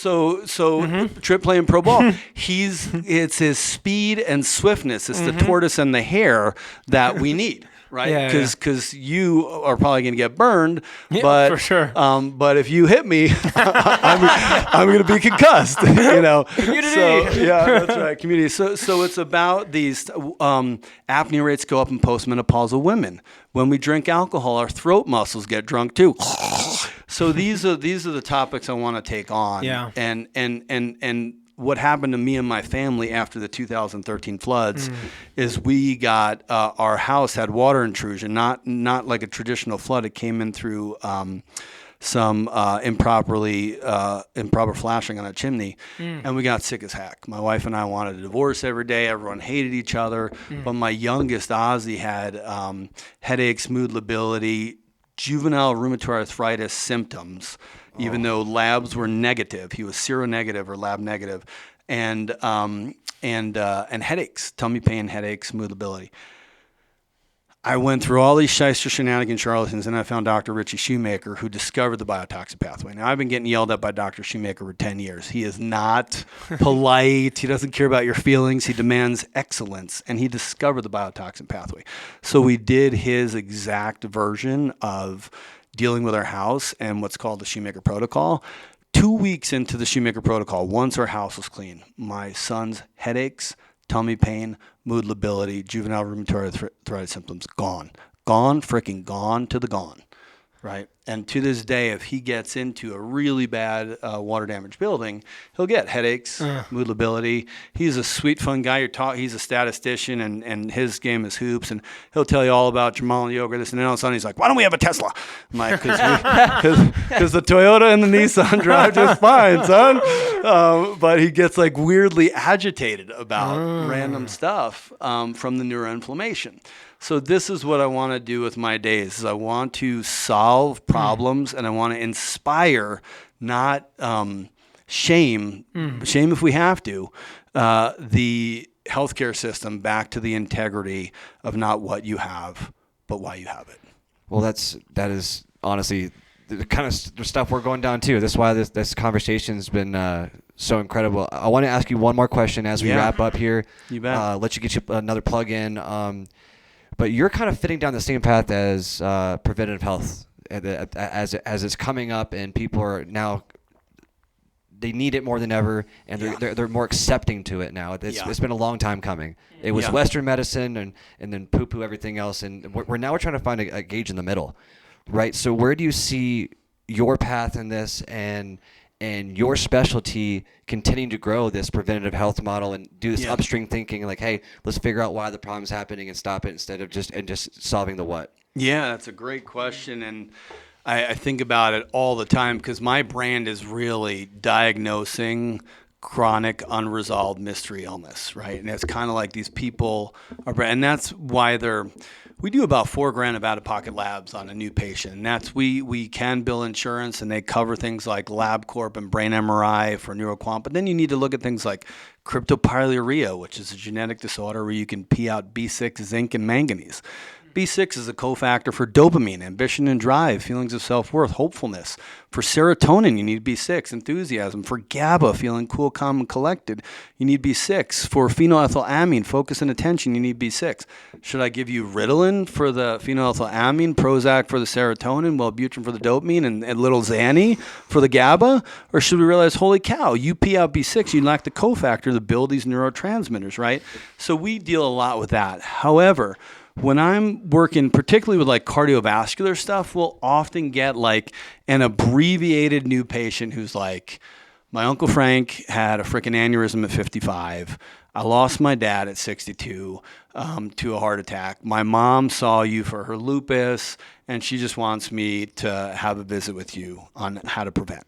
Tripp playing pro ball. It's his speed and swiftness. It's the tortoise and the hare that we need. Right, because you are probably going to get burned, but for sure. But if you hit me, I'm going to be concussed. Community. So, yeah, that's right, community. So it's about these apnea rates go up in postmenopausal women. When we drink alcohol, our throat muscles get drunk too. So these are the topics I want to take on. Yeah. And what happened to me and my family after the 2013 floods is we got our house had water intrusion, not like a traditional flood. It came in through some improper flashing on a chimney, and we got sick as heck. My wife and I wanted a divorce every day. Everyone hated each other. But my youngest, Ozzy, had headaches, mood lability, juvenile rheumatoid arthritis symptoms. Even though labs were negative, he was seronegative or lab negative, and headaches, tummy pain, headaches, mood lability. I went through all these shyster shenanigans, charlatans, and I found Dr. Richie Shoemaker, who discovered the biotoxin pathway. Now, I've been getting yelled at by Dr. Shoemaker for 10 years. He is not polite. He doesn't care about your feelings. He demands excellence, and he discovered the biotoxin pathway. So we did his exact version of dealing with our house and what's called the Shoemaker Protocol. 2 weeks into the Shoemaker Protocol, once our house was clean, my son's headaches, tummy pain, mood lability, juvenile rheumatoid arthritis symptoms, gone, freaking gone to the gone, right? And to this day, if he gets into a really bad water damaged building, he'll get headaches, mood lability. He's a sweet, fun guy. He's a statistician, and his game is hoops, and he'll tell you all about Jamal and yoga, this and then all of a sudden he's like, why don't we have a Tesla? I'm like, because the Toyota and the Nissan drive just fine, son. But he gets like weirdly agitated about random stuff from the neuroinflammation. So this is what I want to do with my days. Is I want to solve problems and I want to inspire, not shame if we have to, the healthcare system back to the integrity of not what you have, but why you have it. Well, that is honestly the kind of stuff we're going down too. That's why this conversation's been so incredible. I want to ask you one more question as we wrap up here. You bet. Let you get another plug in. But you're kind of fitting down the same path as preventative health, as it's coming up, and people are now, they need it more than ever, and they're more accepting to it now. It's been a long time coming. It was Western medicine and then poo-poo everything else, and we're trying to find a gauge in the middle, right? So where do you see your path in this and your specialty continuing to grow this preventative health model and do this upstream thinking, like, hey, let's figure out why the problem's happening and stop it instead of just solving the what? Yeah, that's a great question, and I think about it all the time because my brand is really diagnosing chronic unresolved mystery illness, right? And it's kind of like these people are, and that's why we do about $4,000 of out-of-pocket labs on a new patient. And that's, we can bill insurance and they cover things like LabCorp and brain MRI for neuroquant. But then you need to look at things like cryptopyluria, which is a genetic disorder where you can pee out B6, zinc, and manganese. B6 is a cofactor for dopamine, ambition and drive, feelings of self-worth, hopefulness. For serotonin, you need B6, enthusiasm. For GABA, feeling cool, calm, and collected, you need B6. For phenylethylamine, focus and attention, you need B6. Should I give you Ritalin for the phenylethylamine, Prozac for the serotonin, Wellbutrin for the dopamine, and little Xanny for the GABA? Or should we realize, holy cow, you pee out B6, you lack the cofactor to build these neurotransmitters, right? So we deal a lot with that. However, when I'm working particularly with like cardiovascular stuff, we'll often get like an abbreviated new patient who's like, my Uncle Frank had a freaking aneurysm at 55. I lost my dad at 62 to a heart attack. My mom saw you for her lupus, and she just wants me to have a visit with you on how to prevent.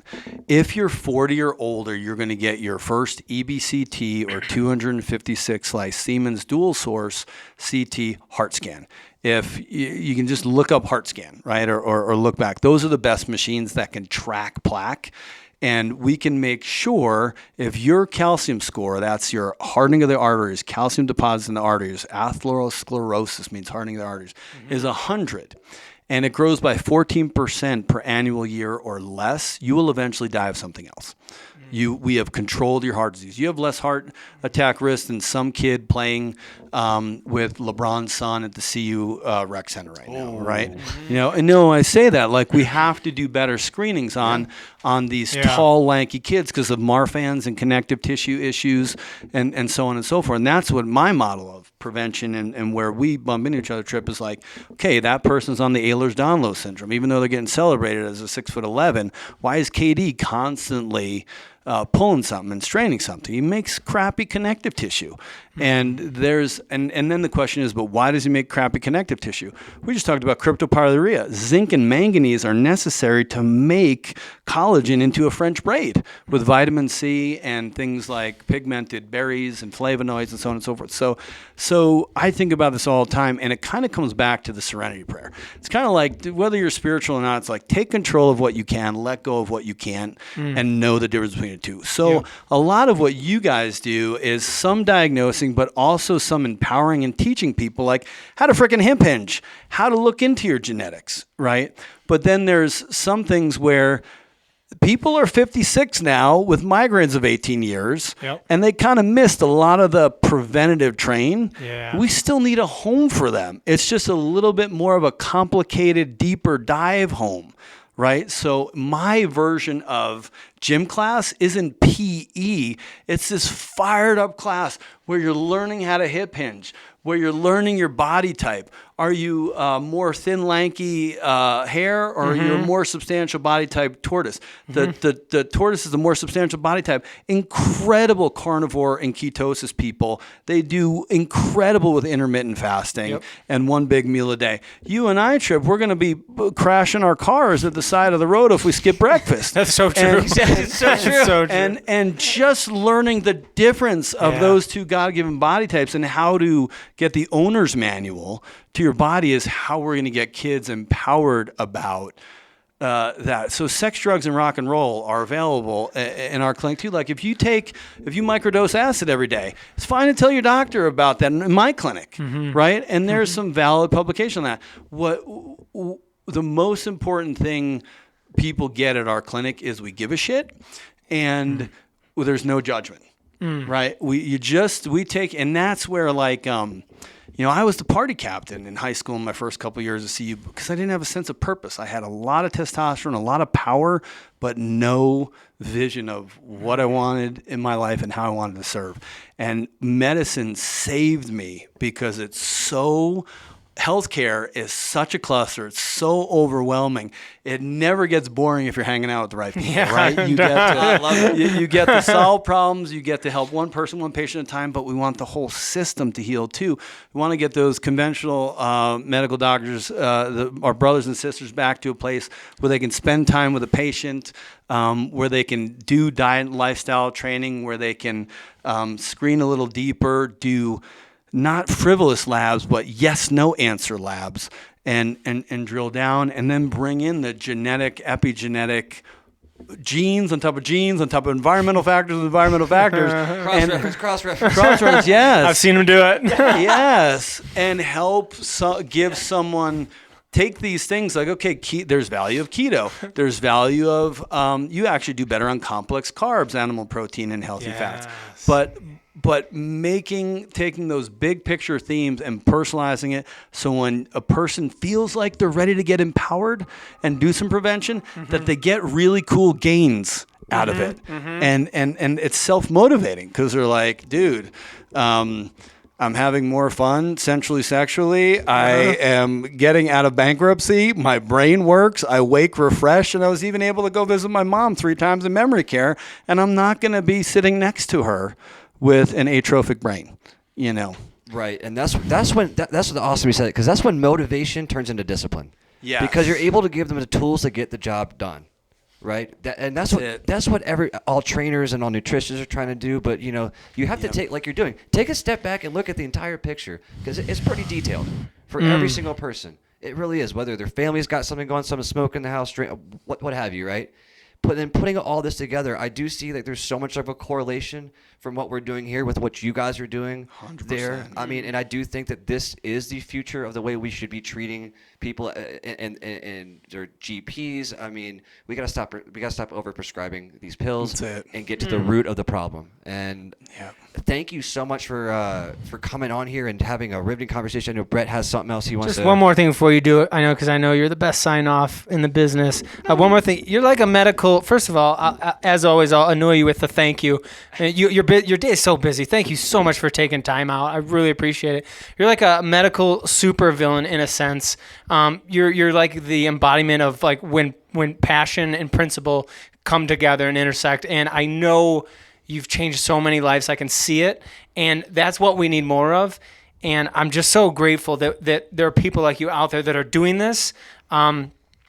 If you're 40 or older, you're going to get your first EBCT or 256 slice Siemens dual source CT heart scan. If you can just look up heart scan, right, or look back. Those are the best machines that can track plaque. And we can make sure if your calcium score, that's your hardening of the arteries, calcium deposits in the arteries, atherosclerosis means hardening of the arteries, is 100, and it grows by 14% per annual year or less, you will eventually die of something else. We have controlled your heart disease. You have less heart attack risk than some kid playing with LeBron's son at the CU rec center right now, right? You know, and no, I say that like we have to do better screenings on these tall, lanky kids because of Marfan's and connective tissue issues and so on and so forth. And that's what my model of prevention and where we bump into each other trip is like, okay, that person's on the Ehlers-Danlos syndrome, even though they're getting celebrated as a 6'11". Why is KD constantly pulling something and straining something? He makes crappy connective tissue. And then the question is, but why does he make crappy connective tissue? We just talked about cryptopyruria. Zinc and manganese are necessary to make collagen into a French braid with vitamin C and things like pigmented berries and flavonoids and so on and so forth. So I think about this all the time, and it kind of comes back to the serenity prayer. It's kind of like whether you're spiritual or not, it's like take control of what you can, let go of what you can't, and know the difference between the two. So a lot of what you guys do is some diagnosing, but also some empowering and teaching people like how to freaking hip hinge, how to look into your genetics, right? But then there's some things where people are 56 now with migraines of 18 years, and they kind of missed a lot of the preventative train. We still need a home for them. It's just a little bit more of a complicated, deeper dive home, right? So my version of gym class isn't PE. It's this fired up class where you're learning how to hip hinge, where you're learning your body type. Are you more thin, lanky hair, or are you a more substantial body type tortoise? The tortoise is the more substantial body type. Incredible carnivore and ketosis people. They do incredible with intermittent fasting and one big meal a day. You and I, Trip, we're going to be crashing our cars at the side of the road if we skip breakfast. That's so true. It's so true. It's so true. And just learning the difference of those two God-given body types and how to get the owner's manual to your body is how we're going to get kids empowered about that. So sex, drugs, and rock and roll are available in our clinic too. Like if you microdose acid every day, it's fine to tell your doctor about that in my clinic, right? And there's some valid publication on that. What the most important thing people get at our clinic is we give a shit, and there's no judgment, right? We take, and that's where like, I was the party captain in high school in my first couple of years of CU because I didn't have a sense of purpose. I had a lot of testosterone, a lot of power, but no vision of what I wanted in my life and how I wanted to serve. And medicine saved me because it's so healthcare is such a cluster. It's so overwhelming. It never gets boring if you're hanging out with the right people, right? You get to solve problems. You get to help one person, one patient at a time, but we want the whole system to heal too. We want to get those conventional medical doctors, our brothers and sisters, back to a place where they can spend time with a patient, where they can do diet and lifestyle training, where they can screen a little deeper, do not frivolous labs, but yes, no answer labs, and drill down, and then bring in the genetic, epigenetic genes on top of genes on top of environmental factors and environmental factors. Cross-reference. Yes. I've seen him do it. Yes. And help give someone, take these things like, okay, there's value of keto. There's value of, you actually do better on complex carbs, animal protein, and healthy fats. But taking those big picture themes and personalizing it, so when a person feels like they're ready to get empowered and do some prevention, that they get really cool gains out of it. And it's self-motivating, because they're like, dude, I'm having more fun sensually, sexually. I am getting out of bankruptcy. My brain works. I wake refreshed. And I was even able to go visit my mom 3 times in memory care. And I'm not going to be sitting next to her with an atrophic brain, Right. And that's what awesome you said, because that's when motivation turns into discipline. Yeah. Because you're able to give them the tools to get the job done. Right. That's what all trainers and all nutritionists are trying to do. But, you have to take, like you're doing, take a step back and look at the entire picture, because it's pretty detailed for every single person. It really is, whether their family's got something going, someone's smoking in the house, what have you, right? But then putting all this together, I do see that there's so much of a correlation from what we're doing here with what you guys are doing 100%. There. I mean, and I do think that this is the future of the way we should be treating people and their GPs. I mean, we gotta stop over-prescribing these pills and get to the root of the problem. And thank you so much for coming on here and having a riveting conversation. I know Brett has something else he wants to. Just one more thing before you do it. Because I know you're the best sign-off in the business. One more thing. You're like a medical. First of all, as always, I'll annoy you with the thank you. Your day is so busy. Thank you so much for taking time out. I really appreciate it. You're like a medical supervillain in a sense. You're like the embodiment of like when passion and principle come together and intersect. And I know you've changed so many lives. I can see it, and that's what we need more of. And I'm just so grateful that there are people like you out there that are doing this.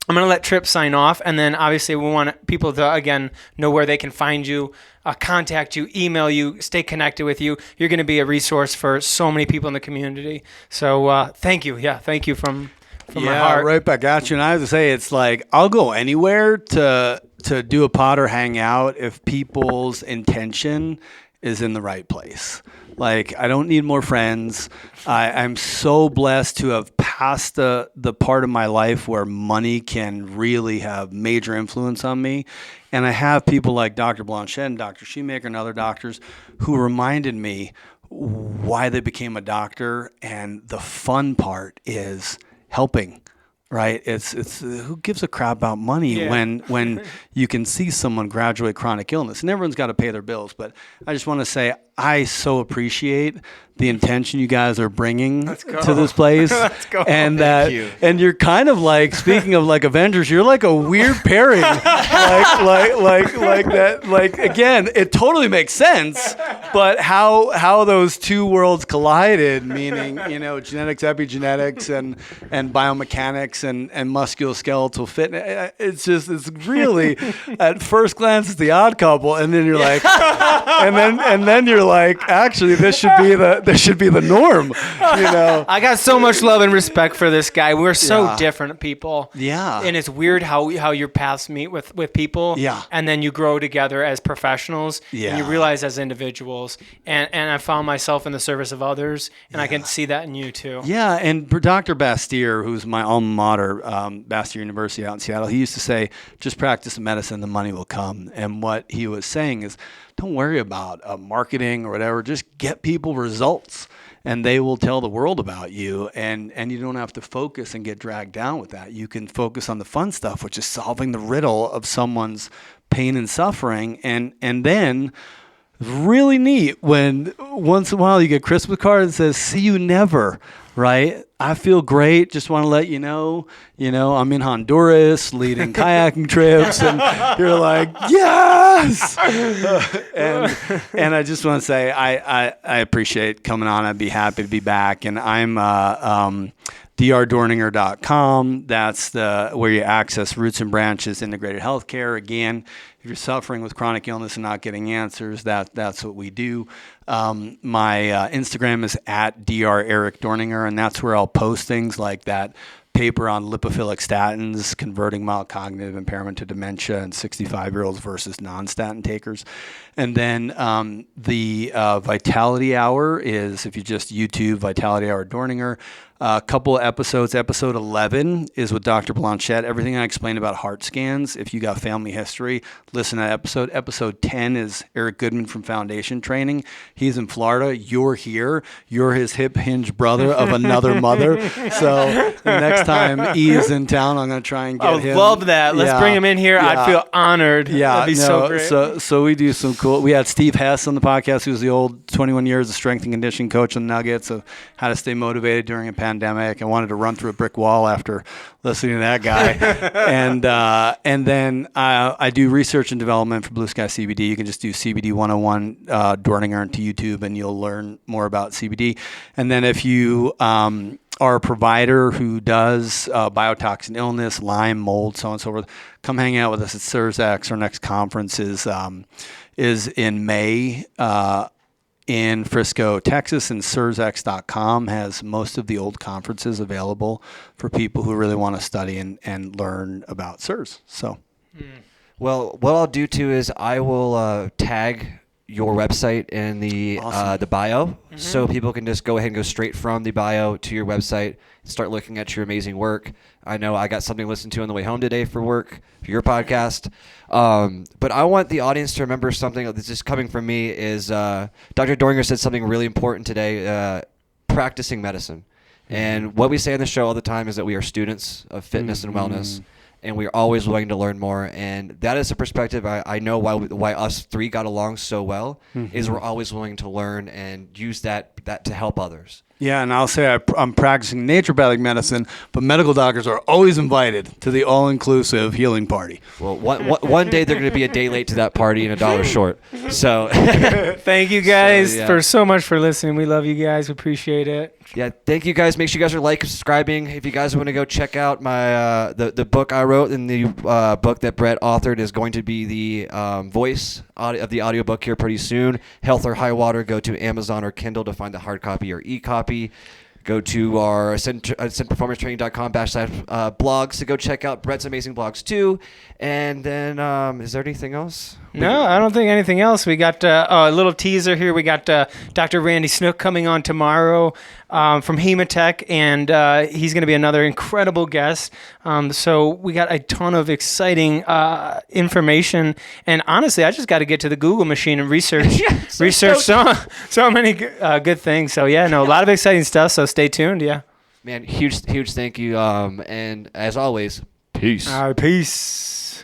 I'm going to let Trip sign off, and then obviously we want people to, again, know where they can find you, contact you, email you, stay connected with you. You're going to be a resource for so many people in the community. So thank you. Yeah, thank you from my heart. Right back at you. And I have to say, it's like I'll go anywhere to do a pod or hang out if people's intention is in the right place. Like, I don't need more friends. I'm so blessed to have passed the part of my life where money can really have major influence on me. And I have people like Dr. Blanchet and Dr. Shoemaker and other doctors who reminded me why they became a doctor. And the fun part is helping. Right? It's who gives a crap about money when you can see someone graduate chronic illness, and everyone's got to pay their bills. But I just want to say I so appreciate the intention you guys are bringing to this place. Let's go. And and you're kind of like, speaking of like Avengers, you're like a weird pairing. like that. Like, again, it totally makes sense, but how those two worlds collided, meaning, genetics, epigenetics, and biomechanics and musculoskeletal fitness. It's really at first glance it's the odd couple, and then you're like, and then you're like, actually this should be the norm. I got so much love and respect for this guy. We're so different people. Yeah. And it's weird how your paths meet with people. Yeah. And then you grow together as professionals. Yeah. And you realize as individuals. And I found myself in the service of others, and I can see that in you too. Yeah. And Dr. Bastyr, who's my alma mater, Bastyr University out in Seattle, he used to say, just practice medicine, the money will come. And what he was saying is, don't worry about marketing or whatever. Just get people results, and they will tell the world about you. And you don't have to focus and get dragged down with that. You can focus on the fun stuff, which is solving the riddle of someone's pain and suffering. And then it's really neat when once in a while you get a Christmas card that says, see you never, right? I feel great. Just want to let you know, I'm in Honduras leading kayaking trips, and you're like, yes. and I just want to say, I appreciate coming on. I'd be happy to be back. And I'm, drdorninger.com. That's where you access Roots and Branches integrated healthcare. Again, if you're suffering with chronic illness and not getting answers, that's what we do. My Instagram is @drericdorninger, and that's where I'll post things like that paper on lipophilic statins, converting mild cognitive impairment to dementia in 65-year-olds versus non-statin takers. And then the Vitality Hour is, if you just YouTube Vitality Hour Dorninger, a couple of episodes. Episode 11 is with Dr. Blanchette. Everything I explained about heart scans, if you got family history, listen to that episode. Episode 10 is Eric Goodman from Foundation Training. He's in Florida. You're here. You're his hip hinge brother of another mother. So the next time E is in town, I'm going to try and get him. I love that. Let's bring him in here. Yeah. I'd feel honored. Yeah, that'd be so great. So we do some cool. We had Steve Hess on the podcast, who's the old 21 years of strength and conditioning coach on Nuggets of how to stay motivated during a pandemic. I wanted to run through a brick wall after listening to that guy. and then I do research and development for Blue Sky CBD. You can just do CBD 101 Dorninger into YouTube, and you'll learn more about CBD. And then if you are a provider who does biotoxin illness, Lyme, mold, so on and so forth, come hang out with us at CERSX. Our next conference is in May in Frisco, Texas, and CERSX.com has most of the old conferences available for people who really want to study and learn about CERS. So, Well, what I'll do too is I will tag your website in the bio, so people can just go ahead and go straight from the bio to your website, start looking at your amazing work. I know I got something to listen to on the way home today for work, for your podcast. But I want the audience to remember something that's just coming from me is Dr. Dorninger said something really important today, practicing medicine. And what we say on the show all the time is that we are students of fitness and wellness. And we are always willing to learn more, and that is a perspective I know why us three got along so well. Is we're always willing to learn and use that to help others. Yeah, and I'll say I'm practicing naturopathic medicine, but medical doctors are always invited to the all-inclusive healing party. Well, one day they're going to be a day late to that party and $1 short. So thank you guys for so much for listening. We love you guys. We appreciate it. Yeah, thank you guys. Make sure you guys are subscribing. If you guys want to go check out my the book I wrote, and the book that Brett authored is going to be the voice of the audiobook here pretty soon. Health or High Water. Go to Amazon or Kindle to find the hard copy or e-copy. Go to our ascendperformancetraining.com/blogs to go check out Brett's amazing blogs too. And then, is there anything else? No, I don't think anything else. We got a little teaser here. We got Dr. Randy Snook coming on tomorrow from Hematech, and he's going to be another incredible guest. So we got a ton of exciting information. And honestly, I just got to get to the Google machine and research so many good things. So yeah, no, a lot of exciting stuff. So stay tuned. Yeah, man, huge thank you. And as always, peace. Peace.